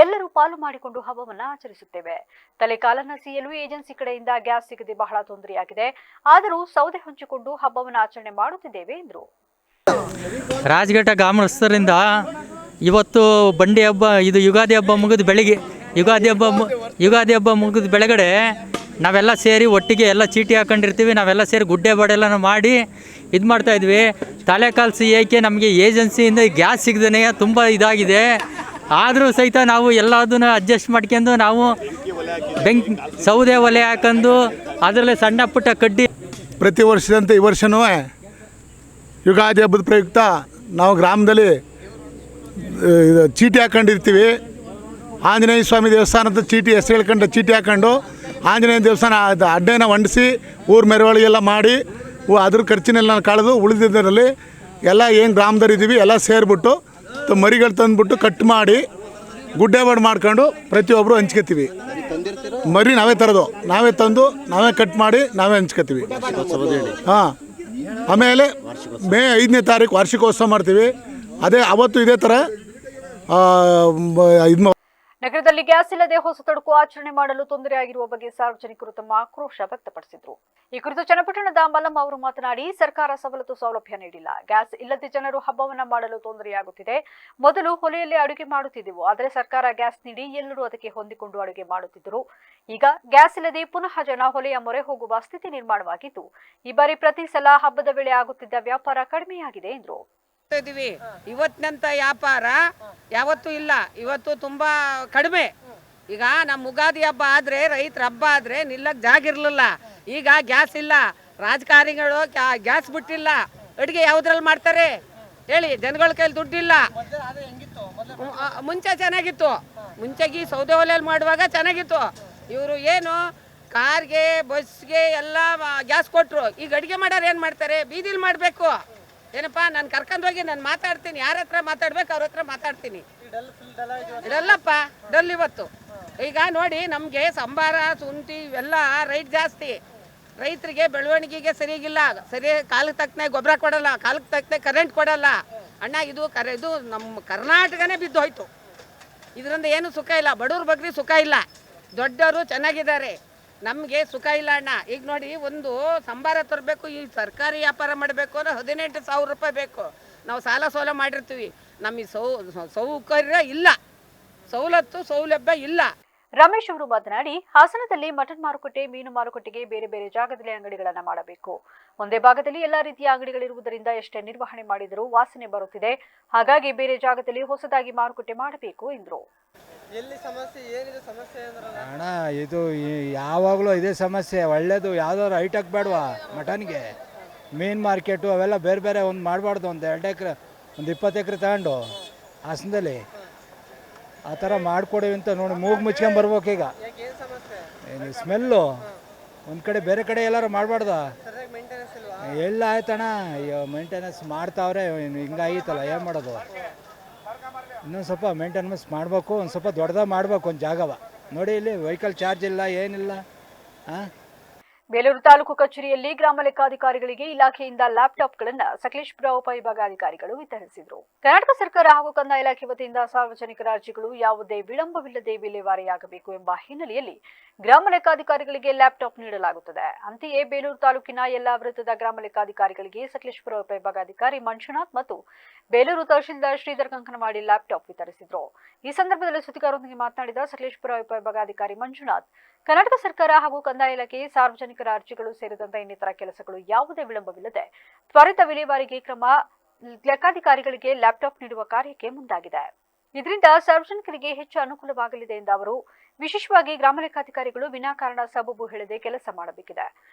ಎಲ್ಲರೂ ಪಾಲು ಮಾಡಿಕೊಂಡು ಹಬ್ಬವನ್ನು ಆಚರಿಸುತ್ತೇವೆ. ತಲೆಕಾಲನ್ನ ಸೀಯಲು ಏಜೆನ್ಸಿ ಕಡೆಯಿಂದ ಗ್ಯಾಸ್ ಸಿಗದೆ ಬಹಳ ತೊಂದರೆಯಾಗಿದೆ. ಆದರೂ ಸೌದೆ ಹಂಚಿಕೊಂಡು ಹಬ್ಬವನ್ನು ಆಚರಣೆ ಮಾಡುತ್ತಿದ್ದೇವೆ ಎಂದರು. ರಾಜಘಟ್ಟ ಗ್ರಾಮಸ್ಥರಿಂದ ಇವತ್ತು ಬಂಡಿ ಹಬ್ಬ, ಇದು ಯುಗಾದಿ ಹಬ್ಬ ಮುಗಿದು ಬೆಳಿಗ್ಗೆ ಯುಗಾದಿ ಹಬ್ಬ ಮುಗಿದ ಬೆಳಗಡೆ ನಾವೆಲ್ಲ ಸೇರಿ ಒಟ್ಟಿಗೆ ಎಲ್ಲ ಚೀಟಿ ಹಾಕೊಂಡಿರ್ತೀವಿ. ನಾವೆಲ್ಲ ಸೇರಿ ಗುಡ್ಡೆ ಬಡೆಲ್ಲ ಮಾಡಿ ಇದು ಮಾಡ್ತಾಯಿದ್ವಿ. ತಲೆಕಾಲು ಸಿಯ್ಯಕ್ಕೆ ನಮಗೆ ಏಜೆನ್ಸಿಯಿಂದ ಗ್ಯಾಸ್ ಸಿಗದೇ ತುಂಬ ಇದಾಗಿದೆ. ಆದರೂ ಸಹಿತ ನಾವು ಎಲ್ಲದನ್ನು ಅಡ್ಜಸ್ಟ್ ಮಾಡ್ಕೊಂಡು ನಾವು ಸೌದೆ ಒಲೆ ಹಾಕೊಂಡು ಅದರಲ್ಲೇ ಸಣ್ಣ ಪುಟ್ಟ ಕಡ್ಡಿ ಪ್ರತಿ ವರ್ಷದಂತೆ ಈ ವರ್ಷವೂ ಯುಗಾದಿ ಹಬ್ಬದ ಪ್ರಯುಕ್ತ ನಾವು ಗ್ರಾಮದಲ್ಲಿ ಚೀಟಿ ಹಾಕೊಂಡಿರ್ತೀವಿ. ಆಂಜನೇಯ ಸ್ವಾಮಿ ದೇವಸ್ಥಾನದ ಚೀಟಿ ಹೆಸರು ಹೇಳ್ಕೊಂಡು ಚೀಟಿ ಹಾಕೊಂಡು ಆಂಜನೇಯ ದೇವಸ್ಥಾನ ಅಡ್ಡೆನ ಹೊಂಡಿಸಿ ಊರು ಮೆರವಣಿಗೆ ಎಲ್ಲ ಮಾಡಿ ಅದ್ರ ಖರ್ಚಿನೆಲ್ಲ ನಾನು ಕಳೆದು ಉಳಿದಿದ್ದರಲ್ಲಿ ಎಲ್ಲ ಏನು ಗ್ರಾಮದವ್ರಿದ್ದೀವಿ ಎಲ್ಲ ಸೇರಿಬಿಟ್ಟು ಮರಿಗಳು ತಂದುಬಿಟ್ಟು ಕಟ್ ಮಾಡಿ ಗುಡ್ಡೆಬಾಡು ಮಾಡ್ಕೊಂಡು ಪ್ರತಿಯೊಬ್ಬರು ಹಂಚ್ಕೊತೀವಿ. ಮರಿ ನಾವೇ ತರೋದು, ನಾವೇ ತಂದು ನಾವೇ ಕಟ್ ಮಾಡಿ ನಾವೇ ಹಂಚ್ಕೊತೀವಿ. ಹಾಂ, ಆಮೇಲೆ ಮೇ 5ನೇ ತಾರೀಕು ವಾರ್ಷಿಕೋತ್ಸವ ಮಾಡ್ತೀವಿ. ಅದೇ ಅವತ್ತು ಇದೇ ಥರ ಇದು. ನಗರದಲ್ಲಿ ಗ್ಯಾಸ್ ಇಲ್ಲದೆ ಹೊಸ ತಡುಕು ಆಚರಣೆ ಮಾಡಲು ತೊಂದರೆಯಾಗಿರುವ ಬಗ್ಗೆ ಸಾರ್ವಜನಿಕರು ತಮ್ಮ ಆಕ್ರೋಶ ವ್ಯಕ್ತಪಡಿಸಿದರು. ಈ ಕುರಿತು ಚನ್ನಪಟ್ಟಣದ ಮಲ್ಲಮ್ಮ ಅವರು ಮಾತನಾಡಿ, ಸರ್ಕಾರ ಸವಲತ್ತು ಸೌಲಭ್ಯ ನೀಡಿಲ್ಲ. ಗ್ಯಾಸ್ ಇಲ್ಲದೆ ಜನರು ಹಬ್ಬವನ್ನ ಮಾಡಲು ತೊಂದರೆಯಾಗುತ್ತಿದೆ. ಮೊದಲು ಹೊಲೆಯಲ್ಲಿ ಅಡುಗೆ ಮಾಡುತ್ತಿದ್ದೆವು, ಆದರೆ ಸರ್ಕಾರ ಗ್ಯಾಸ್ ನೀಡಿ ಎಲ್ಲರೂ ಅದಕ್ಕೆ ಹೊಂದಿಕೊಂಡು ಅಡುಗೆ ಮಾಡುತ್ತಿದ್ದರು. ಈಗ ಗ್ಯಾಸ್ ಇಲ್ಲದೆ ಪುನಃ ಜನ ಹೊಲೆಯ ಮೊರೆ ಹೋಗುವ ಸ್ಥಿತಿ ನಿರ್ಮಾಣವಾಗಿದ್ದು, ಈ ಬಾರಿ ಪ್ರತಿ ಸಲ ಹಬ್ಬದ ವೇಳೆ ಆಗುತ್ತಿದ್ದ ವ್ಯಾಪಾರ ಕಡಿಮೆಯಾಗಿದೆ ಎಂದರು. ಇವತ್ತಿನಂತ ವ್ಯಾಪಾರ ಯಾವತ್ತೂ ಇಲ್ಲ, ಇವತ್ತು ತುಂಬಾ ಕಡಿಮೆ. ಈಗ ನಮ್ಮ ಉಗಾದಿ ಹಬ್ಬ ಆದ್ರೆ, ರೈತರ ಹಬ್ಬ ಆದ್ರೆ ನಿಲ್ಲಕ್ ಜಾಗ ಇರ್ಲಿಲ್ಲ. ಈಗ ಗ್ಯಾಸ್ ಇಲ್ಲ, ರಾಜಕಾರಣಿಗಳು ಗ್ಯಾಸ್ ಬಿಟ್ಟಿಲ್ಲ, ಅಡುಗೆ ಯಾವ್ದ್ರಲ್ಲಿ ಮಾಡ್ತಾರೆ ಹೇಳಿ? ಜನಗಳ ಕೈಲಿ ದುಡ್ಡಿಲ್ಲ. ಮುಂಚೆ ಚೆನ್ನಾಗಿತ್ತು, ಮುಂಚೆಗೆ ಸೌದೆ ಒಲೆಯಲ್ಲಿ ಮಾಡುವಾಗ ಚೆನ್ನಾಗಿತ್ತು. ಇವರು ಏನು ಕಾರ್ಗೆ ಬಸ್ಗೆ ಎಲ್ಲ ಗ್ಯಾಸ್ ಕೊಟ್ಟರು. ಈಗ ಅಡುಗೆ ಮಾಡೋರು ಏನು ಮಾಡ್ತಾರೆ? ಬೀದಿಲಿ ಮಾಡಬೇಕು. ಏನಪ್ಪ, ನಾನು ಕರ್ಕೊಂಡೋಗಿ ನಾನು ಮಾತಾಡ್ತೀನಿ, ಯಾರ ಹತ್ರ ಮಾತಾಡ್ಬೇಕು ಅವ್ರ ಹತ್ರ ಮಾತಾಡ್ತೀನಿ. ಇದೆಲ್ಲಪ್ಪ ಡಲ್ ಇವತ್ತು. ಈಗ ನೋಡಿ, ನಮಗೆ ಸಂಬಾರ ಶುಂಠಿ ಇವೆಲ್ಲ ರೈಟ್ ಜಾಸ್ತಿ. ರೈತರಿಗೆ ಬೆಳವಣಿಗೆಗೆ ಸರಿಯಾಗಿಲ್ಲ, ಸರಿ ಕಾಲಕ್ಕೆ ತಕ್ಕನೆ ಗೊಬ್ಬರ ಕೊಡಲ್ಲ, ಕಾಲಕ್ಕೆ ತಕ್ಕನೆ ಕರೆಂಟ್ ಕೊಡಲ್ಲ. ಅಣ್ಣ, ಇದು ನಮ್ಮ ಕರ್ನಾಟಕನೇ ಬಿದ್ದು ಹೋಯ್ತು. ಇದರಿಂದ ಏನು ಸುಖ ಇಲ್ಲ, ಬಡವ್ರ ಬಗ್ಗೆ ಸುಖ ಇಲ್ಲ, ದೊಡ್ಡವರು ಚೆನ್ನಾಗಿದ್ದಾರೆ, ನಮಗೆ ಸುಖ ಇಲ್ಲ ಅಣ್ಣ. ಈಗ ನೋಡಿ, ಒಂದು ಸಂಬಾರ ತರಬೇಕು, ಈ ಸರ್ಕಾರಿ ವ್ಯಾಪಾರ ಮಾಡಬೇಕು ಅಂದ್ರೆ 18,000 ರೂಪಾಯಿ ಬೇಕು. ನಾವು ಸಾಲ ಮಾಡಿರ್ತೀವಿ, ನಮಗೆ ಸೌಕರ್ಯ ಇಲ್ಲ, ಸೌಲಭ್ಯ ಇಲ್ಲ. ರಮೇಶ್ ಅವರು ಮಾತನಾಡಿ, ಹಾಸನದಲ್ಲಿ ಮಟನ್ ಮಾರುಕಟ್ಟೆ, ಮೀನು ಮಾರುಕಟ್ಟೆಗೆ ಬೇರೆ ಬೇರೆ ಜಾಗದಲ್ಲಿ ಅಂಗಡಿಗಳನ್ನು ಮಾಡಬೇಕು. ಒಂದೇ ಭಾಗದಲ್ಲಿ ಎಲ್ಲಾ ರೀತಿಯ ಅಂಗಡಿಗಳಿರುವುದರಿಂದ ಎಷ್ಟೇ ನಿರ್ವಹಣೆ ಮಾಡಿದರೂ ವಾಸನೆ ಬರುತ್ತಿದೆ. ಹಾಗಾಗಿ ಬೇರೆ ಜಾಗದಲ್ಲಿ ಹೊಸದಾಗಿ ಮಾರುಕಟ್ಟೆ ಮಾಡಬೇಕು ಎಂದರು. ಎಲ್ಲಿ ಸಮಸ್ಯೆ, ಏನಿದೆ ಸಮಸ್ಯೆ ಅಣ್ಣ? ಇದು ಯಾವಾಗಲೂ ಇದೇ ಸಮಸ್ಯೆ. ಒಳ್ಳೇದು ಯಾವ್ದಾದ್ರು ಐಟಕ್ ಬೇಡವಾ ಮಟನ್ಗೆ? ಮೀನು ಮಾರ್ಕೆಟು ಅವೆಲ್ಲ ಬೇರೆ ಬೇರೆ ಒಂದು ಮಾಡಬಾರ್ದು. ಒಂದು 2 ಎಕರೆ, ಒಂದು 20 ಎಕರೆ ತಗೊಂಡು ಹಾಸನದಲ್ಲಿ ಆ ಥರ ಮಾಡಿಕೊಡಿ ಅಂತ ನೋಡಿ ಮೂಗು ಮುಚ್ಕೊಂಬರ್ಬೇಕು. ಈಗ ಸ್ಮೆಲ್ಲು ಒಂದು ಕಡೆ, ಬೇರೆ ಕಡೆ ಎಲ್ಲರೂ ಮಾಡಬಾರ್ದ? ಎಲ್ಲ ಆಯ್ತಣ್ಣ, ಮೇಂಟೆನೆನ್ಸ್ ಮಾಡ್ತಾವ್ರೆ, ಹಿಂಗಾಗಿತ್ತಲ್ಲ, ಏನು ಮಾಡೋದು? ಇನ್ನೊಂದು ಸ್ವಲ್ಪ ಮೇಂಟೆನೆನ್ಸ್ ಮಾಡಬೇಕು, ಒಂದು ಸ್ವಲ್ಪ ದೊಡ್ಡದಾಗಿ ಮಾಡಬೇಕು ಒಂದು ಜಾಗವ. ನೋಡಿ, ಇಲ್ಲಿ ವೆಹಿಕಲ್ ಚಾರ್ಜ್ ಇಲ್ಲ, ಏನಿಲ್ಲ. ಬೇಲೂರು ತಾಲೂಕು ಕಚೇರಿಯಲ್ಲಿ ಗ್ರಾಮ ಲೆಕ್ಕಾಧಿಕಾರಿಗಳಿಗೆ ಇಲಾಖೆಯಿಂದ ಲ್ಯಾಪ್ಟಾಪ್ಗಳನ್ನು ಸಕಲೇಶಪುರ ಉಪವಿಭಾಗಾಧಿಕಾರಿಗಳು ವಿತರಿಸಿದರು. ಕರ್ನಾಟಕ ಸರ್ಕಾರ ಹಾಗೂ ಕಂದಾಯ ಇಲಾಖೆ ವತಿಯಿಂದ ಸಾರ್ವಜನಿಕರ ಅರ್ಜಿಗಳು ಯಾವುದೇ ವಿಳಂಬವಿಲ್ಲದೆ ವಿಲೇವಾರಿಯಾಗಬೇಕು ಎಂಬ ಹಿನ್ನೆಲೆಯಲ್ಲಿ ಗ್ರಾಮ ಲೆಕ್ಕಾಧಿಕಾರಿಗಳಿಗೆ ಲ್ಯಾಪ್ಟಾಪ್ ನೀಡಲಾಗುತ್ತದೆ. ಅಂತೆಯೇ ಬೇಲೂರು ತಾಲೂಕಿನ ಎಲ್ಲಾ ವೃತ್ತದ ಗ್ರಾಮ ಲೆಕ್ಕಾಧಿಕಾರಿಗಳಿಗೆ ಸಕಲೇಶಪುರ ಉಪವಿಭಾಗಾಧಿಕಾರಿ ಮಂಜುನಾಥ್ ಮತ್ತು ಬೇಲೂರು ತಹಶೀಲ್ದಾರ್ ಶ್ರೀಧರ್ ಕಂಕನವಾಡಿ ಲ್ಯಾಪ್ಟಾಪ್ ವಿತರಿಸಿದರು. ಈ ಸಂದರ್ಭದಲ್ಲಿ ಸುದ್ದಿಗಾರರೊಂದಿಗೆ ಮಾತನಾಡಿದ ಸಕಲೇಶಪುರ ಉಪವಿಭಾಗಾಧಿಕಾರಿ ಮಂಜುನಾಥ್, ಕರ್ನಾಟಕ ಸರ್ಕಾರ ಹಾಗೂ ಕಂದಾಯ ಇಲಾಖೆ ಸಾರ್ವಜನಿಕರ ಅರ್ಜಿಗಳು ಸೇರಿದಂತೆ ಇನ್ನಿತರ ಕೆಲಸಗಳು ಯಾವುದೇ ವಿಳಂಬವಿಲ್ಲದೆ ತ್ವರಿತ ವಿಲೇವಾರಿಗೆ ಕ್ರಮ ಲೆಕ್ಕಾಧಿಕಾರಿಗಳಿಗೆ ಲ್ಯಾಪ್ಟಾಪ್ ನೀಡುವ ಕಾರ್ಯಕ್ಕೆ ಮುಂದಾಗಿದೆ. ಇದರಿಂದ ಸಾರ್ವಜನಿಕರಿಗೆ ಹೆಚ್ಚು ಅನುಕೂಲವಾಗಲಿದೆ ಎಂದ ಅವರು, ವಿಶೇಷವಾಗಿ ಗ್ರಾಮ ಲೆಕ್ಕಾಧಿಕಾರಿಗಳು ವಿನಾಕಾರಣ ಸಬೂಬು ಹೇಳದೆ ಕೆಲಸ ಮಾಡಬೇಕಿದೆ.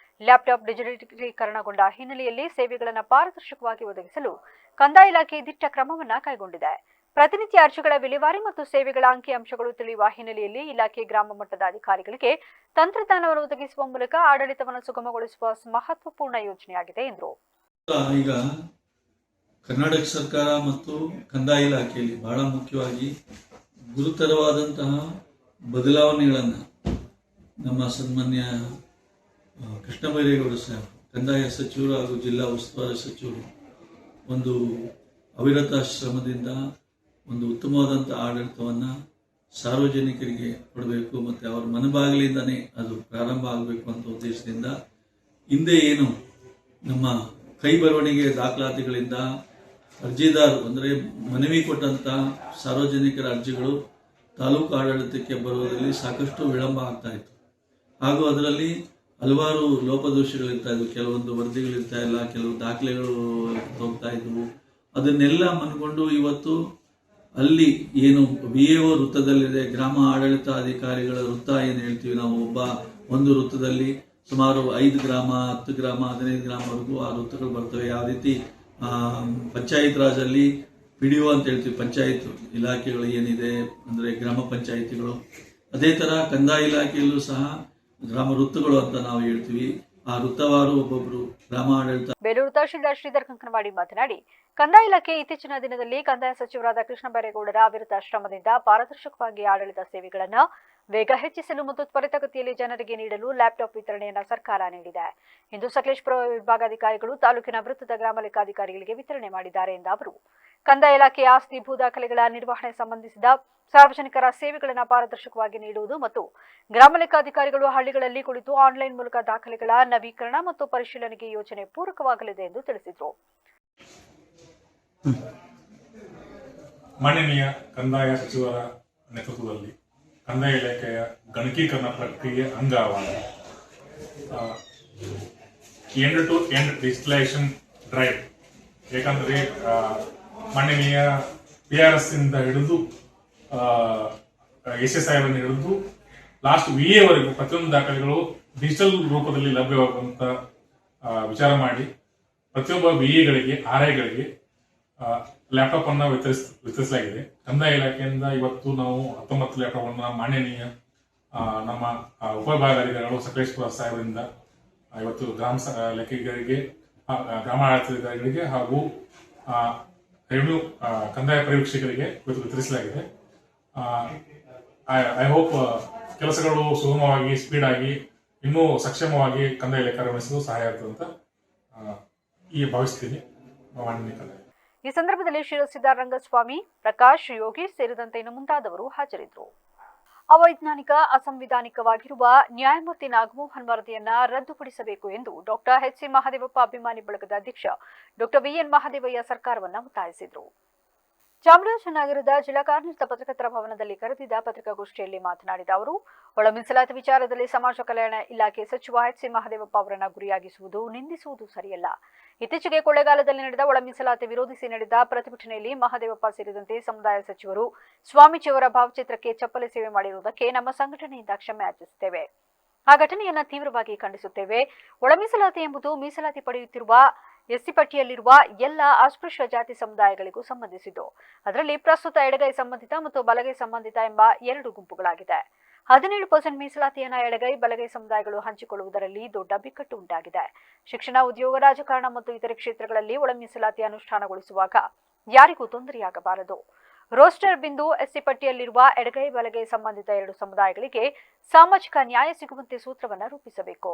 ಲ್ಯಾಪ್ಟಾಪ್ ಡಿಜಿಟಲೀಕರಣಗೊಂಡ ಹಿನ್ನೆಲೆಯಲ್ಲಿ ಸೇವೆಗಳನ್ನು ಪಾರದರ್ಶಕವಾಗಿ ಒದಗಿಸಲು ಕಂದಾಯ ಇಲಾಖೆ ದಿಟ್ಟ ಕ್ರಮವನ್ನು ಕೈಗೊಂಡಿದೆ. ಪ್ರತಿನಿತ್ಯ ಅರ್ಜಿಗಳ ವಿಲೇವಾರಿ ಮತ್ತು ಸೇವೆಗಳ ಅಂಕಿಅಂಶಗಳು ತಿಳಿಯುವ ಹಿನ್ನೆಲೆಯಲ್ಲಿ ಇಲಾಖೆ ಗ್ರಾಮ ಮಟ್ಟದ ಅಧಿಕಾರಿಗಳಿಗೆ ತಂತ್ರಜ್ಞಾನವನ್ನು ಒದಗಿಸುವ ಮೂಲಕ ಆಡಳಿತವನ್ನು ಸುಗಮಗೊಳಿಸುವ ಮಹತ್ವಪೂರ್ಣ ಯೋಜನೆಯಾಗಿದೆ ಎಂದರು. ಈಗ ಕರ್ನಾಟಕ ಸರ್ಕಾರ ಮತ್ತು ಕಂದಾಯ ಇಲಾಖೆಯಲ್ಲಿ ಬಹಳ ಮುಖ್ಯವಾಗಿ ಗುರುತರವಾದಂತಹ ಬದಲಾವಣೆಗಳನ್ನು ನಮ್ಮ ಸನ್ಮಾನ್ಯ ಕೃಷ್ಣ ಬೈರೇಗೌಡ ಸಾಹೇಬ್, ಕಂದಾಯ ಸಚಿವರು ಹಾಗೂ ಜಿಲ್ಲಾ ಉಸ್ತುವಾರಿ ಸಚಿವರು ಒಂದು ಅವಿರತ ಶ್ರಮದಿಂದ ಒಂದು ಉತ್ತಮವಾದಂಥ ಆಡಳಿತವನ್ನು ಸಾರ್ವಜನಿಕರಿಗೆ ಕೊಡಬೇಕು ಮತ್ತು ಅವರ ಮನಬಾಗಿಲಿಂದನೇ ಅದು ಪ್ರಾರಂಭ ಆಗಬೇಕು ಅಂತ ಉದ್ದೇಶದಿಂದ ಹಿಂದೆ ಏನು ನಮ್ಮ ಕೈ ಬರವಣಿಗೆ ದಾಖಲಾತಿಗಳಿಂದ ಅರ್ಜಿದಾರರು ಅಂದರೆ ಮನವಿ ಕೊಟ್ಟಂಥ ಸಾರ್ವಜನಿಕರ ಅರ್ಜಿಗಳು ತಾಲೂಕು ಆಡಳಿತಕ್ಕೆ ಬರುವುದರಲ್ಲಿ ಸಾಕಷ್ಟು ವಿಳಂಬ ಆಗ್ತಾ ಇತ್ತು. ಹಾಗೂ ಅದರಲ್ಲಿ ಹಲವಾರು ಲೋಪದೋಷಗಳಿರ್ತಾ ಇದ್ವು, ಕೆಲವೊಂದು ವರದಿಗಳಿರ್ತಾ ಇಲ್ಲ, ಕೆಲವು ದಾಖಲೆಗಳು ಹೋಗ್ತಾ ಇದ್ವು. ಅದನ್ನೆಲ್ಲ ಮನಗೊಂಡು ಇವತ್ತು ಅಲ್ಲಿ ಏನು VAO ವೃತ್ತದಲ್ಲಿದೆ, ಗ್ರಾಮ ಆಡಳಿತ ಅಧಿಕಾರಿಗಳ ವೃತ್ತ ಏನು ಹೇಳ್ತೀವಿ ನಾವು, ಒಂದು ವೃತ್ತದಲ್ಲಿ ಸುಮಾರು 5 ಗ್ರಾಮ, 10 ಗ್ರಾಮ, 15 ಗ್ರಾಮವರೆಗೂ ಆ ವೃತ್ತಗಳು ಬರ್ತವೆ. ಯಾವ ರೀತಿ ಪಂಚಾಯತ್ ರಾಜಲ್ಲಿ PDO ಅಂತ ಹೇಳ್ತೀವಿ, ಪಂಚಾಯತ್ ಇಲಾಖೆಗಳು ಏನಿದೆ ಅಂದರೆ ಗ್ರಾಮ ಪಂಚಾಯಿತಿಗಳು, ಅದೇ ಥರ ಕಂದಾಯ ಇಲಾಖೆಯಲ್ಲೂ ಸಹ ಗ್ರಾಮ ವೃತ್ತಗಳು ಅಂತ ನಾವು ಹೇಳ್ತೀವಿ. ಆ ವೃತ್ತವಾರು ಒಬ್ಬೊಬ್ಬರು ಗ್ರಾಮ ಆಡಳಿತ. ಬೇಲೂರು ತಹಶೀಲ್ದಾರ್ ಶ್ರೀಧರ್ ಕಂಕನವಾಡಿ ಮಾತನಾಡಿ, ಕಂದಾಯ ಇಲಾಖೆ ಇತ್ತೀಚಿನ ದಿನದಲ್ಲಿ ಕಂದಾಯ ಸಚಿವರಾದ ಕೃಷ್ಣ ಬೈರೇಗೌಡರ ಅವಿರತ ಶ್ರಮದಿಂದ ಪಾರದರ್ಶಕವಾಗಿ ಆಡಳಿತ ಸೇವೆಗಳನ್ನು ವೇಗ ಹೆಚ್ಚಿಸಲು ಮತ್ತು ತ್ವರಿತಗತಿಯಲ್ಲಿ ಜನರಿಗೆ ನೀಡಲು ಲ್ಯಾಪ್ಟಾಪ್ ವಿತರಣೆಯನ್ನು ಸರ್ಕಾರ ನೀಡಿದೆ. ಇಂದು ಸಕಲೇಶಪುರ ವಿಭಾಗಾಧಿಕಾರಿಗಳು ತಾಲೂಕಿನ ವೃತ್ತದ ಗ್ರಾಮ ಲೆಕ್ಕಾಧಿಕಾರಿಗಳಿಗೆ ವಿತರಣೆ ಮಾಡಿದ್ದಾರೆ ಎಂದ ಅವರು, ಕಂದಾಯ ಇಲಾಖೆಯ ಆಸ್ತಿ ಭೂ ದಾಖಲೆಗಳ ನಿರ್ವಹಣೆ ಸಂಬಂಧಿಸಿದ ಸಾರ್ವಜನಿಕರ ಸೇವೆಗಳನ್ನು ಪಾರದರ್ಶಕವಾಗಿ ನೀಡುವುದು ಮತ್ತು ಗ್ರಾಮ ಲೆಕ್ಕಾಧಿಕಾರಿಗಳು ಹಳ್ಳಿಗಳಲ್ಲಿ ಕುಳಿತು ಆನ್ಲೈನ್ ಮೂಲಕ ದಾಖಲೆಗಳ ನವೀಕರಣ ಮತ್ತು ಪರಿಶೀಲನೆಗೆ ಯೋಜನೆ ಪೂರಕವಾಗಲಿದೆ ಎಂದು ತಿಳಿಸಿದರು. ಮಾನನೀಯ ಕಂದಾಯ ಸಚಿವರ ನೇತೃತ್ವದಲ್ಲಿ ಕಂದಾಯ ಇಲಾಖೆಯ ಗಣಕೀಕರಣ ಪ್ರಕ್ರಿಯೆ ಅಂಗವಾಗಿ end to end digitalisation drive, ಏಕೆಂದರೆ ಮಾನನೀಯ PRS ಇಂದ ಹಿಡಿದು SSI ಹಿಡಿದು ಲಾಸ್ಟ್ VA ವರೆಗೂ ಪ್ರತಿಯೊಂದು ದಾಖಲೆಗಳು ಡಿಜಿಟಲ್ ರೂಪದಲ್ಲಿ ಲಭ್ಯವಾಗುವಂತ ವಿಚಾರ ಮಾಡಿ ಪ್ರತಿಯೊಬ್ಬ VAಗಳಿಗೆ RIಗಳಿಗೆ ಲ್ಯಾಪ್ಟಾಪ್ ಅನ್ನ ವಿತರಿಸಲಾಗಿದೆ. ಕಂದಾಯ ಇಲಾಖೆಯಿಂದ ಇವತ್ತು ನಾವು 19 ಲ್ಯಾಪ್ಟಾಪ್ ಅನ್ನ ಮಾನ್ಯನೀಯ ನಮ್ಮ ಉಪವಿಭಾಗಾಧಿಕಾರಿಗಳು ಸಕಲೇಶಪುರ ಸಾಹೇಬರಿಂದ ಇವತ್ತು ಗ್ರಾಮ ಲೆಕ್ಕಿಗರಿಗೆ, ಗ್ರಾಮ ಆಡಳಿತಾಧಿಕಾರಿಗಳಿಗೆ ಹಾಗೂ ರೆವಿನ್ಯೂ ಕಂದಾಯ ಪರೀಕ್ಷಕರಿಗೆ ಇವತ್ತು ವಿತರಿಸಲಾಗಿದೆ. ಐ ಹೋಪ್ ಕೆಲಸಗಳು ಸುಗಮವಾಗಿ, ಸ್ಪೀಡ್ ಆಗಿ, ಇನ್ನೂ ಸಕ್ಷಮವಾಗಿ ಕಂದಾಯ ಇಲಾಖೆ ಕಾರ್ಯನಿರ್ವಹಿಸಲು ಸಹಾಯ ಆಗ್ತದೆ ಅಂತ ಈ ಭಾವಿಸ್ತೀನಿ. ಈ ಸಂದರ್ಭದಲ್ಲಿ ಶಿರಸಿದ್ದ ರಂಗಸ್ವಾಮಿ, ಪ್ರಕಾಶ್, ಯೋಗೀಶ್ ಸೇರಿದಂತೆ ಇನ್ನು ಮುಂತಾದವರು ಹಾಜರಿದ್ದರು. ಅವೈಜ್ಞಾನಿಕ, ಅಸಂವಿಧಾನಿಕವಾಗಿರುವ ನ್ಯಾಯಮೂರ್ತಿ ನಾಗಮೋಹನ್ ವರದಿಯನ್ನ ರದ್ದುಪಡಿಸಬೇಕು ಎಂದು ಡಾಕ್ಟರ್ HC ಮಹದೇವಪ್ಪ ಅಭಿಮಾನಿ ಬಳಗದ ಅಧ್ಯಕ್ಷ ಡಾಕ್ಟರ್ VN ಮಹದೇವಯ್ಯ ಸರ್ಕಾರವನ್ನು ಒತ್ತಾಯಿಸಿದರು. ಚಾಮರಾಜನಗರದ ಜಿಲ್ಲಾ ಕಾರ್ಯನಿರತ ಪತ್ರಕರ್ತರ ಭವನದಲ್ಲಿ ಕರೆದಿದ್ದ ಪತ್ರಿಕಾಗೋಷ್ಠಿಯಲ್ಲಿ ಮಾತನಾಡಿದ ಅವರು, ಒಳ ಮೀಸಲಾತಿ ವಿಚಾರದಲ್ಲಿ ಸಮಾಜ ಕಲ್ಯಾಣ ಇಲಾಖೆ ಸಚಿವ HC ಮಹದೇವಪ್ಪ ಅವರನ್ನ ಗುರಿಯಾಗಿಸುವುದು, ನಿಂದಿಸುವುದು ಸರಿಯಲ್ಲ. ಇತ್ತೀಚೆಗೆ ಕೊಳ್ಳೇಗಾಲದಲ್ಲಿ ನಡೆದ ಒಳ ಮೀಸಲಾತಿ ವಿರೋಧಿಸಿ ನಡೆದ ಪ್ರತಿಭಟನೆಯಲ್ಲಿ ಮಹದೇವಪ್ಪ ಸೇರಿದಂತೆ ಸಮುದಾಯ ಸಚಿವರು ಸ್ವಾಮೀಜಿಯವರ ಭಾವಚಿತ್ರಕ್ಕೆ ಚಪ್ಪಲಿ ಸೇವೆ ಮಾಡಿರುವುದಕ್ಕೆ ನಮ್ಮ ಸಂಘಟನೆಯಿಂದ ಕ್ಷಮೆ ಯಾಚಿಸುತ್ತೇವೆ. ಆ ಘಟನೆಯನ್ನ ತೀವ್ರವಾಗಿ ಖಂಡಿಸುತ್ತೇವೆ. ಒಳ ಮೀಸಲಾತಿ ಎಂಬುದು ಮೀಸಲಾತಿ ಪಡೆಯುತ್ತಿರುವ SC ಪಟ್ಟಿಯಲ್ಲಿರುವ ಎಲ್ಲ ಅಸ್ಪೃಶ್ಯ ಜಾತಿ ಸಮುದಾಯಗಳಿಗೂ ಸಂಬಂಧಿಸಿದ್ದು. ಅದರಲ್ಲಿ ಪ್ರಸ್ತುತ ಎಡಗೈ ಸಂಬಂಧಿತ ಮತ್ತು ಬಲಗೈ ಸಂಬಂಧಿತ ಎಂಬ 2 ಗುಂಪುಗಳಾಗಿದೆ. 17% ಮೀಸಲಾತಿಯನ್ನ ಎಡಗೈ, ಬಲಗೈ ಸಮುದಾಯಗಳು ಹಂಚಿಕೊಳ್ಳುವುದರಲ್ಲಿ ದೊಡ್ಡ ಬಿಕ್ಕಟ್ಟು ಉಂಟಾಗಿದೆ. ಶಿಕ್ಷಣ, ಉದ್ಯೋಗ, ರಾಜಕಾರಣ ಮತ್ತು ಇತರೆ ಕ್ಷೇತ್ರಗಳಲ್ಲಿ ಒಳ ಮೀಸಲಾತಿ ಅನುಷ್ಠಾನಗೊಳಿಸುವಾಗ ಯಾರಿಗೂ ತೊಂದರೆಯಾಗಬಾರದು. ರೋಸ್ಟರ್ ಬಿಂದು SC ಪಟ್ಟಿಯಲ್ಲಿರುವ ಎಡಗೈ, ಬಲಗೈ ಸಂಬಂಧಿತ 2 ಸಮುದಾಯಗಳಿಗೆ ಸಾಮಾಜಿಕ ನ್ಯಾಯ ಸಿಗುವಂತೆ ಸೂತ್ರವನ್ನು ರೂಪಿಸಬೇಕು.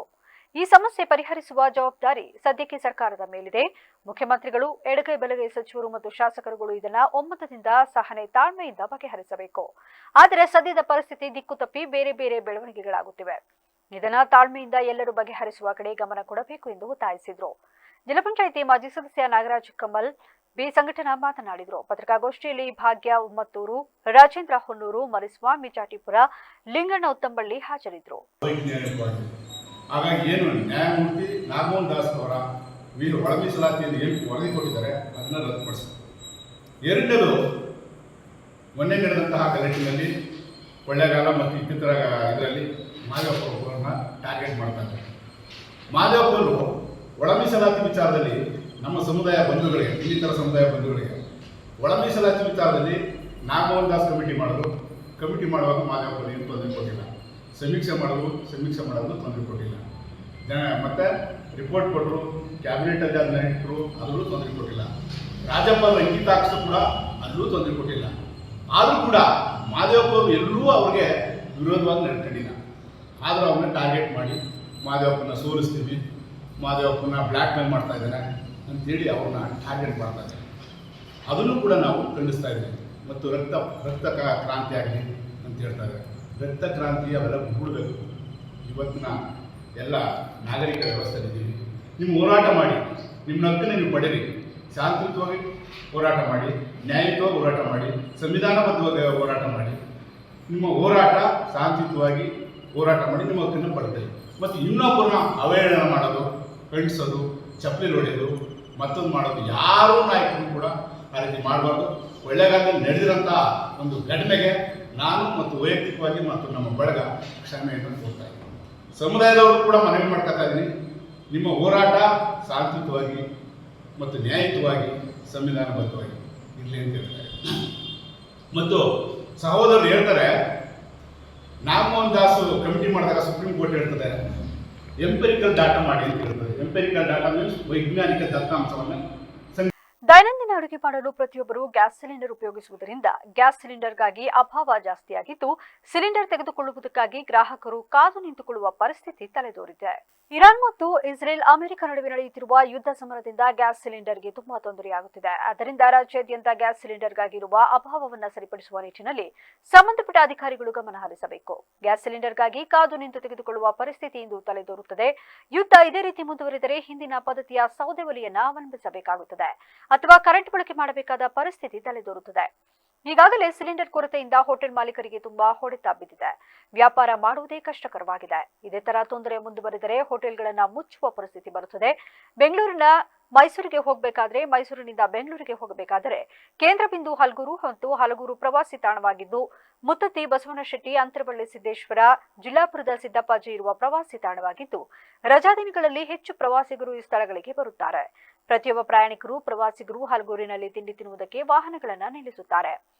ಈ ಸಮಸ್ಯೆ ಪರಿಹರಿಸುವ ಜವಾಬ್ದಾರಿ ಸದ್ಯಕ್ಕೆ ಸರ್ಕಾರದ ಮೇಲಿದೆ. ಮುಖ್ಯಮಂತ್ರಿಗಳು, ಎಡಗೈ, ಬಲಗೈ ಸಚಿವರು ಮತ್ತು ಶಾಸಕರುಗಳು ಇದನ್ನ ಒಮ್ಮತದಿಂದ, ಸಹನೆ, ತಾಳ್ಮೆಯಿಂದ ಬಗೆಹರಿಸಬೇಕು. ಆದರೆ ಸದ್ಯದ ಪರಿಸ್ಥಿತಿ ದಿಕ್ಕು ತಪ್ಪಿ ಬೇರೆ ಬೇರೆ ಬೆಳವಣಿಗೆಗಳಾಗುತ್ತಿವೆ. ಇದನ್ನ ತಾಳ್ಮೆಯಿಂದ ಎಲ್ಲರೂ ಬಗೆಹರಿಸುವ ಕಡೆ ಗಮನ ಕೊಡಬೇಕು ಎಂದು ಒತ್ತಾಯಿಸಿದರು. ಜಿಲ್ಲಾ ಪಂಚಾಯಿತಿ ಮಾಜಿ ಸದಸ್ಯ ನಾಗರಾಜ್ ಕಮಲ್ ಬಿ ಸಂಘಟನಾ ಮಾತನಾಡಿದರು. ಪತ್ರಿಕಾಗೋಷ್ಠಿಯಲ್ಲಿ ಭಾಗ್ಯ ಉಮ್ಮತ್ತೂರು, ರಾಜೇಂದ್ರ ಹೊನ್ನೂರು, ಮರಿಸ್ವಾಮಿ ಚಾಟಿಪುರ, ಲಿಂಗಣ್ಣ ಉತ್ತಂಬಳ್ಳಿ ಹಾಜರಿದ್ದರು. ಹಾಗಾಗಿ ಏನು ನ್ಯಾಯಮೂರ್ತಿ ನಾಗಮೋಹನ್ ದಾಸ್ ಅವರ ಒಳ ಮೀಸಲಾತಿಯನ್ನು ಏನು ವರದಿ ಕೊಟ್ಟಿದ್ದಾರೆ ಅದನ್ನು ರದ್ದುಪಡಿಸಬೇಕು. ಎರಡನೇದು, ಮೊನ್ನೆ ನಡೆದಂತಹ ಗಲಾಟೆಯಲ್ಲಿ ಕೊಳ್ಳೇಗಾಲ ಮತ್ತು ಇತರ ಇದರಲ್ಲಿ ಮಾದೇವಪ್ಪ ಅವರನ್ನ ಟಾರ್ಗೆಟ್ ಮಾಡ್ತಾರೆ. ಮಾದೇವಪ್ಪ ಅವರು ಒಳ ಮೀಸಲಾತಿ ವಿಚಾರದಲ್ಲಿ ನಮ್ಮ ಸಮುದಾಯ ಬಂಧುಗಳಿಗೆ, ಇನ್ನಿತರ ಸಮುದಾಯ ಬಂಧುಗಳಿಗೆ ಒಳ ಮೀಸಲಾತಿ ವಿಚಾರದಲ್ಲಿ ನಾಗಮೋಹನ್ ದಾಸ್ ಕಮಿಟಿ ಮಾಡುವಾಗ ಮಾದೇವಪ್ಪ ಏನು ತೊಂದರೆ ಕೊಟ್ಟಿಲ್ಲ. ಸಮೀಕ್ಷೆ ಮಾಡೋದು ತೊಂದರೆ ಕೊಟ್ಟಿಲ್ಲ. ಮತ್ತು ರಿಪೋರ್ಟ್ ಕೊಟ್ಟರು, ಕ್ಯಾಬಿನೆಟಲ್ಲಿ ಅದನ್ನ ಇಟ್ಟರು, ಅದರಲ್ಲೂ ತೊಂದರೆ ಕೊಟ್ಟಿಲ್ಲ. ರಾಜಪ್ಪ ಅವರ ಅಂಕಿತ ಹಾಕ್ಸು ಕೂಡ ಅಲ್ಲೂ ತೊಂದರೆ ಕೊಟ್ಟಿಲ್ಲ. ಆದರೂ ಕೂಡ ಮಾದೇವಪ್ಪ ಅವರು ಎಲ್ಲರೂ ಅವ್ರಿಗೆ ವಿರೋಧವಾಗಿ ನಡ್ಕೊಂಡಿಲ್ಲ. ಆದರೂ ಅವ್ರನ್ನ ಟಾರ್ಗೆಟ್ ಮಾಡಿ ಮಾದೇವಪ್ಪನ ಸೋಲಿಸ್ತೀವಿ, ಮಾದೇವಪ್ಪನ ಬ್ಲ್ಯಾಕ್ ಮೇಲ್ ಮಾಡ್ತಾ ಇದ್ದಾರೆ ಅಂತೇಳಿ ಅವ್ರನ್ನ ಟಾರ್ಗೆಟ್ ಮಾಡ್ತಾ ಇದ್ದಾರೆ. ಅದನ್ನು ಕೂಡ ನಾವು ಖಂಡಿಸ್ತಾ ಇದ್ದೀವಿ. ಮತ್ತು ರಕ್ತ ಕ್ರಾಂತಿ ಆಗಲಿ ಅಂತ ಹೇಳ್ತಾ ಇದ್ದಾರೆ. ರಕ್ತ ಕ್ರಾಂತಿ ಅವೆಲ್ಲ ಬಿಡಬೇಕು. ಇವತ್ತಿನ ಎಲ್ಲ ನಾಗರಿಕ ವ್ಯವಸ್ಥೆಯಲ್ಲಿದ್ದೀವಿ. ನೀವು ಹೋರಾಟ ಮಾಡಿ, ನಿಮ್ಮ ಹಕ್ಕನ್ನು ನೀವು ಪಡೀರಿ. ಶಾಂತಿಯುತವಾಗಿ ಹೋರಾಟ ಮಾಡಿ, ನ್ಯಾಯಯುತವಾಗಿ ಹೋರಾಟ ಮಾಡಿ, ಸಂವಿಧಾನಬದ್ಧವಾಗಿ ಹೋರಾಟ ಮಾಡಿ. ನಿಮ್ಮ ಹೋರಾಟ ಶಾಂತಿಯುತವಾಗಿ ಹೋರಾಟ ಮಾಡಿ ನಿಮ್ಮ ಹಕ್ಕನ್ನು ಪಡೆದಿರಿ. ಮತ್ತು ಇನ್ನೊಬ್ಬರನ್ನ ಅವಹೇಳನ ಮಾಡೋದು, ಖಂಡಿಸೋದು, ಚಪ್ಪಲಿ ಹೊಡೆಯೋದು, ಮತ್ತೊಂದು ಮಾಡೋದು ಯಾರೂ ನಾಯಕರು ಕೂಡ ಆ ರೀತಿ ಮಾಡಬಾರ್ದು. ಕೊಳ್ಳೇಗಾಲದಲ್ಲಿ ನಡೆದಿರೋಂಥ ಒಂದು ಘಟನೆಗೆ ನಾನು ಮತ್ತು ವೈಯಕ್ತಿಕವಾಗಿ ಮತ್ತು ನಮ್ಮ ಬಳಗ ಕ್ಷಮೆಯನ್ನು ಕೊಡ್ತಾ ಇದ್ದೀನಿ. ಸಮುದಾಯದವರು ಕೂಡ ಮನವಿ ಮಾಡ್ಕೊತಾ ಇದ್ದೀನಿ, ನಿಮ್ಮ ಹೋರಾಟ ಶಾಂತಿಯುತವಾಗಿ ಮತ್ತು ನ್ಯಾಯಯುತವಾಗಿ ಸಂವಿಧಾನಬದ್ಧವಾಗಿ ಇರಲಿ ಅಂತ ಹೇಳ್ತಾರೆ. ಮತ್ತು ಸಹೋದರರು ಹೇಳ್ತಾರೆ, ನಾಗಮೋಹನ್ ದಾಸ್ ಕಮಿಟಿ ಮಾಡಿದಾಗ ಸುಪ್ರೀಂ ಕೋರ್ಟ್ ಹೇಳ್ತದೆ ಎಂಪೆರಿಕಲ್ ಡಾಟಾ ಮಾಡಿ ಅಂತ ಹೇಳ್ತದೆ. ಎಂಪೆರಿಕಲ್ ಡಾಟಾ ಮೀನ್ಸ್ ವೈಜ್ಞಾನಿಕ ದತ್ತಾಂಶವನ್ನು ದೈನಂದಿನ ಅಡುಗೆ ಮಾಡಲು ಪ್ರತಿಯೊಬ್ಬರು ಗ್ಯಾಸ್ ಸಿಲಿಂಡರ್ ಉಪಯೋಗಿಸುವುದರಿಂದ ಗ್ಯಾಸ್ ಸಿಲಿಂಡರ್ಗಾಗಿ ಅಭಾವ ಜಾಸ್ತಿಯಾಗಿದ್ದು, ಸಿಲಿಂಡರ್ ತೆಗೆದುಕೊಳ್ಳುವುದಕ್ಕಾಗಿ ಗ್ರಾಹಕರು ಕಾದು ನಿಂತುಕೊಳ್ಳುವ ಪರಿಸ್ಥಿತಿ ತಲೆದೋರಿದೆ. ಇರಾನ್ ಮತ್ತು ಇಸ್ರೇಲ್ ಅಮೆರಿಕ ನಡುವೆ ನಡೆಯುತ್ತಿರುವ ಯುದ್ಧ ಸಮರದಿಂದ ಗ್ಯಾಸ್ ಸಿಲಿಂಡರ್ಗೆ ತುಂಬಾ ತೊಂದರೆಯಾಗುತ್ತಿದೆ. ಆದ್ದರಿಂದ ರಾಜ್ಯಾದ್ಯಂತ ಗ್ಯಾಸ್ ಸಿಲಿಂಡರ್ಗಾಗಿ ಇರುವ ಅಭಾವವನ್ನು ಸರಿಪಡಿಸುವ ನಿಟ್ಟಿನಲ್ಲಿ ಸಂಬಂಧಪಟ್ಟ ಅಧಿಕಾರಿಗಳು ಗಮನ ಹರಿಸಬೇಕು. ಗ್ಯಾಸ್ ಸಿಲಿಂಡರ್ಗಾಗಿ ಕಾದು ನಿಂತು ತೆಗೆದುಕೊಳ್ಳುವ ಪರಿಸ್ಥಿತಿ ಇಂದು ತಲೆದೋರುತ್ತದೆ. ಯುದ್ಧ ಇದೇ ರೀತಿ ಮುಂದುವರಿದರೆ ಹಿಂದಿನ ಪದ್ಧತಿಯ ಸೌದೆ ಒಲೆಯನ್ನ ಅವಲಂಬಿಸಬೇಕಾಗುತ್ತದೆ ಅಥವಾ ಕರೆಂಟ್ ಬಳಕೆ ಮಾಡಬೇಕಾದ ಪರಿಸ್ಥಿತಿ ತಲೆದೋರುತ್ತದೆ. ಈಗಾಗಲೇ ಸಿಲಿಂಡರ್ ಕೊರತೆಯಿಂದ ಹೋಟೆಲ್ ಮಾಲೀಕರಿಗೆ ತುಂಬಾ ಹೊಡೆತ ಬಿದ್ದಿದೆ. ವ್ಯಾಪಾರ ಮಾಡುವುದೇ ಕಷ್ಟಕರವಾಗಿದೆ. ಇದೇ ತರ ತೊಂದರೆ ಮುಂದುವರಿದರೆ ಹೋಟೆಲ್ಗಳನ್ನ ಮುಚ್ಚುವ ಪರಿಸ್ಥಿತಿ ಬರುತ್ತದೆ. ಬೆಂಗಳೂರಿನ ಮೈಸೂರಿಗೆ ಹೋಗಬೇಕಾದ್ರೆ, ಮೈಸೂರಿನಿಂದ ಬೆಂಗಳೂರಿಗೆ ಹೋಗಬೇಕಾದರೆ ಕೇಂದ್ರ ಬಿಂದು ಹಲಗೂರು ಮತ್ತು ಹಲಗೂರು ಪ್ರವಾಸಿ ತಾಣವಾಗಿದ್ದು, ಮುತ್ತತ್ತಿ, ಬಸವನಶೆಟ್ಟಿ, ಅಂತರವಳ್ಳಿ ಸಿದ್ದೇಶ್ವರ, ಜಿಲ್ಲಾಪುರದ ಸಿದ್ದಪ್ಪಾಜಿ ಇರುವ ಪ್ರವಾಸಿ ತಾಣವಾಗಿದ್ದು, ರಜಾ ದಿನಗಳಲ್ಲಿ ಹೆಚ್ಚು ಪ್ರವಾಸಿಗರು ಈ ಸ್ಥಳಗಳಿಗೆ ಬರುತ್ತಾರೆ. ಪ್ರತಿಯೊಬ್ಬ ಪ್ರಯಾಣಿಕರು, ಪ್ರವಾಸಿಗರು ಹಲಗೂರಿನಲ್ಲಿ ತಿಂಡಿ ತಿನ್ನುವುದಕ್ಕೆ ವಾಹನಗಳನ್ನು ನಿಲ್ಲಿಸುತ್ತಾರೆ.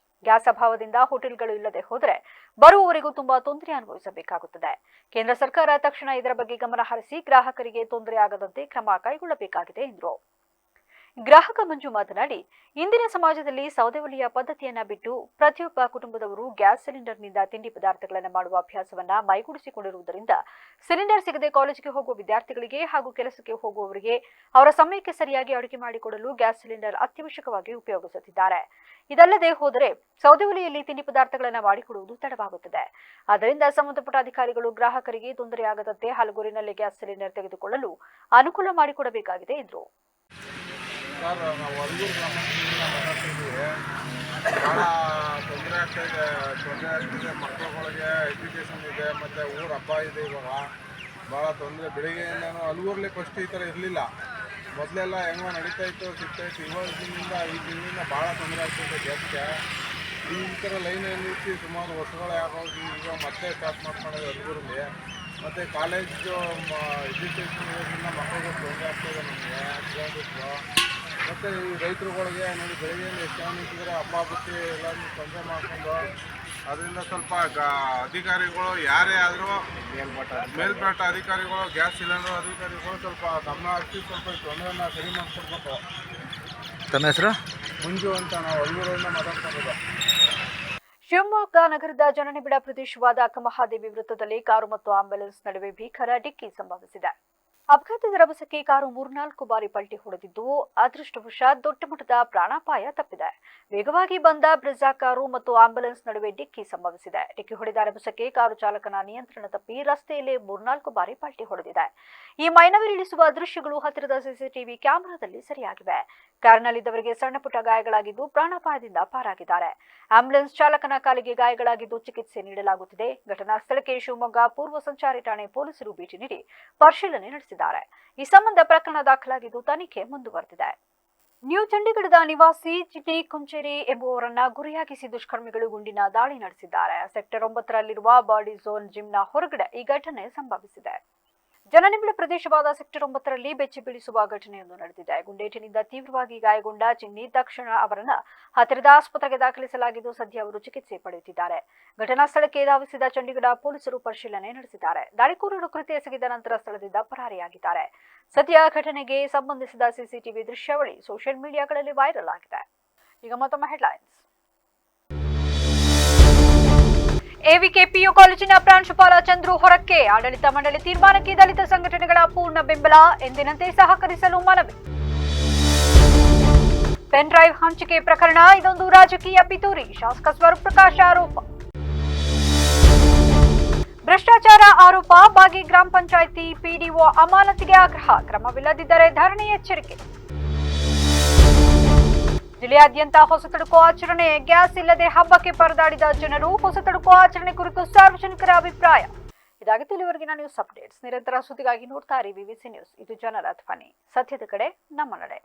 ಗ್ಯಾಸ್ ಅಭಾವದಿಂದ ಹೋಟೆಲ್ಗಳು ಇಲ್ಲದೆ ಹೋದರೆ ಬರುವವರೆಗೂ ತುಂಬಾ ತೊಂದರೆ ಅನುಭವಿಸಬೇಕಾಗುತ್ತದೆ. ಕೇಂದ್ರ ಸರ್ಕಾರ ತಕ್ಷಣ ಇದರ ಬಗ್ಗೆ ಗಮನ ಹರಿಸಿ ಗ್ರಾಹಕರಿಗೆ ತೊಂದರೆ ಆಗದಂತೆ ಕ್ರಮ ಕೈಗೊಳ್ಳಬೇಕಾಗಿದೆ ಎಂದರು. ಗ್ರಾಹಕ ಮಂಜು ಮಾತನಾಡಿ, ಇಂದಿನ ಸಮಾಜದಲ್ಲಿ ಸೌದೆ ಒಲೆಯ ಪದ್ಧತಿಯನ್ನ ಬಿಟ್ಟು ಪ್ರತಿಯೊಬ್ಬ ಕುಟುಂಬದವರು ಗ್ಯಾಸ್ ಸಿಲಿಂಡರ್ನಿಂದ ತಿಂಡಿ ಪದಾರ್ಥಗಳನ್ನು ಮಾಡುವ ಅಭ್ಯಾಸವನ್ನ ಮೈಗೂಡಿಸಿಕೊಂಡಿರುವುದರಿಂದ ಸಿಲಿಂಡರ್ ಸಿಗದೆ ಕಾಲೇಜಿಗೆ ಹೋಗುವ ವಿದ್ಯಾರ್ಥಿಗಳಿಗೆ ಹಾಗೂ ಕೆಲಸಕ್ಕೆ ಹೋಗುವವರಿಗೆ ಅವರ ಸಮಯಕ್ಕೆ ಸರಿಯಾಗಿ ಅಡುಗೆ ಮಾಡಿಕೊಡಲು ಗ್ಯಾಸ್ ಸಿಲಿಂಡರ್ ಅತ್ಯವಶ್ಯಕವಾಗಿ ಉಪಯೋಗಿಸುತ್ತಿದ್ದಾರೆ. ಇದಲ್ಲದೆ ಹೋದರೆ ಸೌದೆ ಒಲೆಯಲ್ಲಿ ತಿಂಡಿ ಪದಾರ್ಥಗಳನ್ನು ಮಾಡಿಕೊಡುವುದು ತಡವಾಗುತ್ತದೆ. ಆದ್ದರಿಂದ ಸಂಬಂಧಪಟ್ಟ ಅಧಿಕಾರಿಗಳು ಗ್ರಾಹಕರಿಗೆ ತೊಂದರೆಯಾಗದಂತೆ ಹಲಗೂರಿನಲ್ಲಿ ಗ್ಯಾಸ್ ಸಿಲಿಂಡರ್ ತೆಗೆದುಕೊಳ್ಳಲು ಅನುಕೂಲ ಮಾಡಿಕೊಡಬೇಕಾಗಿದೆ ಎಂದರು. ಸರ್, ನಾವು ಹಲಗೂರು ಗ್ರಾಮದಿಂದ ಮಾತಾಡ್ತಿದ್ದೀವಿ. ಭಾಳ ತೊಂದರೆ ಆಗ್ತಿದೆ. ಮಕ್ಕಳುಗಳಿಗೆ ಎಜುಕೇಷನ್ ಇದೆ, ಮತ್ತು ಊರ ಹಬ್ಬ ಇದೆ. ಇವಾಗ ಭಾಳ ತೊಂದರೆ. ಬೆಳಿಗ್ಗೆಯಿಂದನೂ ಹಲಗೂರಲ್ಲಿ ಫಸ್ಟ್ ಈ ಥರ ಇರಲಿಲ್ಲ. ಮೊದಲೆಲ್ಲ ಹೆಂಗೋ ನಡೀತಾ ಇತ್ತು, ಸಿಗ್ತಾಯಿತ್ತು. ಇವಾಗಿನಿಂದ ಈ ತಿಂಗಳಿಂದ ಭಾಳ ತೊಂದರೆ ಆಗ್ತಿದೆ ಗ್ಯಾಸ್ಗೆ. ಈ ಥರ ಲೈನಲ್ಲಿ ಇಟ್ಟು ಸುಮಾರು ವರ್ಷಗಳೇ ಆಗೋಗಿ ಈಗ ಮತ್ತೆ ಸ್ಟಾರ್ಟ್ ಮಾಡ್ಕೊಳ್ಳೋದು ಹಲಗೂರಲ್ಲಿ. ಮತ್ತು ಕಾಲೇಜು ಎಜುಕೇಷನ್ ಇರೋದ್ರಿಂದ ಮಕ್ಕಳಿಗೆ ತೊಂದರೆ ಆಗ್ತಾಯಿದೆ ನಮಗೆ. ಮತ್ತು ಈ ರೈತರುಗಳಿಗೆ ನೋಡಿ, ಬೆಳಗ್ಗೆಯಿಂದ ಎಷ್ಟು ಜನ ನಿಂತಿದ್ರೆ ಹಬ್ಬ ಬಿಟ್ಟು ಎಲ್ಲರೂ ತೊಂದರೆ ಮಾಡಿಕೊಂಡು, ಅದರಿಂದ ಸ್ವಲ್ಪ ಅಧಿಕಾರಿಗಳು ಯಾರೇ ಆದರೂ ಮೇಲ್ಮಟ್ಟ ಅಧಿಕಾರಿಗಳು, ಗ್ಯಾಸ್ ಸಿಲಿಂಡರ್ ಅಧಿಕಾರಿಗಳು ಸ್ವಲ್ಪ ಗಮನ ಹರಿಸಿ ಸ್ವಲ್ಪ ತೊಂದರೆನ ಸರಿ ಮಾಡಿಕೊಡ್ಬೇಕು. ತಮ್ಮ ಹೆಸರು? ಮಂಜು ಅಂತ, ನಾವು ಹಲಗೂರಿಂದ ಮಾತಾಡ್ಕೊಂಡಿದ್ದು. ಶಿವಮೊಗ್ಗ ನಗರದ ಜನನಿಬಿಡ ಪ್ರದೇಶವಾದ ಅಕ್ಕಮಹಾದೇವಿ ವೃತ್ತದಲ್ಲಿ ಕಾರು ಮತ್ತು ಆಂಬ್ಯುಲೆನ್ಸ್ ನಡುವೆ ಭೀಕರ ಡಿಕ್ಕಿ ಸಂಭವಿಸಿದೆ. ಅಪಘಾತದ ರಭಸಕ್ಕೆ ಕಾರು 3-4 ಬಾರಿ ಪಲ್ಟಿ ಹೊಡೆದಿದ್ದು, ಅದೃಷ್ಟವಶಾತ್ ದೊಡ್ಡ ಮಟ್ಟದ ಪ್ರಾಣಾಪಾಯ ತಪ್ಪಿದೆ. ವೇಗವಾಗಿ ಬಂದ ಬ್ರೆಜಾ ಕಾರು ಮತ್ತು ಆಂಬ್ಯುಲೆನ್ಸ್ ನಡುವೆ ಡಿಕ್ಕಿ ಸಂಭವಿಸಿದೆ. ಡಿಕ್ಕಿ ಹೊಡೆದ ರಭಸಕ್ಕೆ ಕಾರು ಚಾಲಕನ ನಿಯಂತ್ರಣ ತಪ್ಪಿ ರಸ್ತೆಯಲ್ಲಿ 3-4 ಬಾರಿ ಪಲ್ಟಿ ಹೊಡೆದಿದೆ. ಈ ಮೈನವಿರಿಳಿಸುವ ದೃಶ್ಯಗಳು ಹತ್ತಿರದ ಸಿಸಿಟಿವಿ ಕ್ಯಾಮೆರಾದಲ್ಲಿ ಸೆರೆಯಾಗಿವೆ. ಕಾರಿನಲ್ಲಿದ್ದವರಿಗೆ ಸಣ್ಣ ಪುಟ್ಟ ಗಾಯಗಳಾಗಿದ್ದು ಪ್ರಾಣಾಪಾಯದಿಂದ ಪಾರಾಗಿದ್ದಾರೆ. ಆಂಬ್ಯುಲೆನ್ಸ್ ಚಾಲಕನ ಕಾಲಿಗೆ ಗಾಯಗಳಾಗಿದ್ದು ಚಿಕಿತ್ಸೆ ನೀಡಲಾಗುತ್ತಿದೆ. ಘಟನಾ ಸ್ಥಳಕ್ಕೆ ಶಿವಮೊಗ್ಗ ಪೂರ್ವ ಸಂಚಾರಿ ಠಾಣೆ ಪೊಲೀಸರು ಭೇಟಿ ನೀಡಿ ಪರಿಶೀಲನೆ ನಡೆಸಿದ್ದಾರೆ. ಈ ಸಂಬಂಧ ಪ್ರಕರಣ ದಾಖಲಾಗಿದ್ದು ತನಿಖೆ ಮುಂದುವರೆದಿದೆ. ನ್ಯೂ ಚಂಡೀಗಢದ ನಿವಾಸಿ ಜಿಡ್ನಿ ಕುಂಚೇರಿ ಎಂಬುವವರನ್ನ ಗುರಿಯಾಗಿಸಿ ದುಷ್ಕರ್ಮಿಗಳು ಗುಂಡಿನ ದಾಳಿ ನಡೆಸಿದ್ದಾರೆ. ಸೆಕ್ಟರ್ 9ರಲ್ಲಿರುವ ಬಾಡಿ ಝೋನ್ ಜಿಮ್ನ ಹೊರಗಡೆ ಈ ಘಟನೆ ಸಂಭವಿಸಿದೆ. ಜನನಿಬಿಡ ಪ್ರದೇಶವಾದ ಸೆಕ್ಟರ್ 9ರಲ್ಲಿ ಬೆಚ್ಚಿ ಬೀಳಿಸುವ ಘಟನೆಯೊಂದು ನಡೆದಿದೆ. ಗುಂಡೇಟಿನಿಂದ ತೀವ್ರವಾಗಿ ಗಾಯಗೊಂಡ ಜಿನ್ನಿ ತಕ್ಷಣ ಅವರನ್ನ ಹತ್ತಿರದ ಆಸ್ಪತ್ರೆಗೆ ದಾಖಲಿಸಲಾಗಿದ್ದು ಸದ್ಯ ಅವರು ಚಿಕಿತ್ಸೆ ಪಡೆಯುತ್ತಿದ್ದಾರೆ. ಘಟನಾ ಸ್ಥಳಕ್ಕೆ ಧಾವಿಸಿದ ಚಂಡೀಗಢ ಪೊಲೀಸರು ಪರಿಶೀಲನೆ ನಡೆಸಿದ್ದಾರೆ. ದಾಳಿಕೋರರು ಕೃತ್ಯ ಎಸಗಿದ ನಂತರ ಸ್ಥಳದಿಂದ ಪರಾರಿಯಾಗಿದ್ದಾರೆ. ಸದ್ಯ ಘಟನೆಗೆ ಸಂಬಂಧಿಸಿದ ಸಿಸಿಟಿವಿ ದೃಶ್ಯಾವಳಿ ಸೋಷಿಯಲ್ ಮೀಡಿಯಾಗಳಲ್ಲಿ ವೈರಲ್ ಆಗಿದೆ. ಈಗ ಮತ್ತೊಮ್ಮೆ ಹೆಡ್ಲೈನ್ಸ್. ಎವಿಕೆಪಿಯು ಕಾಲೇಜಿನ ಪ್ರಾಂಶುಪಾಲ ಚಂದ್ರು ಹೊರಕ್ಕೆ, ಆಡಳಿತ ಮಂಡಳಿ ತೀರ್ಮಾನಕ್ಕೆ ದಲಿತ ಸಂಘಟನೆಗಳ ಪೂರ್ಣ ಬೆಂಬಲ, ಎಂದಿನಂತೆ ಸಹಕರಿಸಲು ಮನವಿ. ಪೆನ್ ಡ್ರೈವ್ ಹಂಚಿಕೆ ಪ್ರಕರಣ, ಇದೊಂದು ರಾಜಕೀಯ ಪಿತೂರಿ, ಶಾಸಕ ಸ್ವರೂಪ್ ಪ್ರಕಾಶ್ ಆರೋಪ. ಭ್ರಷ್ಟಾಚಾರ ಆರೋಪ, ಬಾಗಿ ಗ್ರಾಮ ಪಂಚಾಯಿತಿ ಪಿಡಿಒ ಅಮಾನತಿಗೆ ಆಗ್ರಹ, ಕ್ರಮವಿಲ್ಲದಿದ್ದರೆ ಧರಣಿ ಎಚ್ಚರಿಕೆ. ಜಿಲ್ಲೆಯಾದ್ಯಂತ ಹೊಸತಡುಕು ಆಚರಣೆ, ಗ್ಯಾಸ್ ಇಲ್ಲದೆ ಹಬ್ಬಕ್ಕೆ ಪರದಾಡಿದ ಜನರು, ಹೊಸತಡುಕು ಆಚರಣೆ ಕುರಿತು ಸಾರ್ವಜನಿಕರ ಅಭಿಪ್ರಾಯ. ಇದಾಗಿತ್ತು ಇಲ್ಲಿವರೆಗಿನ ನ್ಯೂಸ್ ಅಪ್ಡೇಟ್ಸ್. ನಿರಂತರ ಸುದ್ದಿಗಾಗಿ ನೋಡ್ತಾ ಇರಿ ವಿವಿಸಿ ನ್ಯೂಸ್. ಇದು ಜನರ ಧ್ವನಿ, ಸತ್ಯದ ಕಡೆ ನಮ್ಮ ನಡೆ.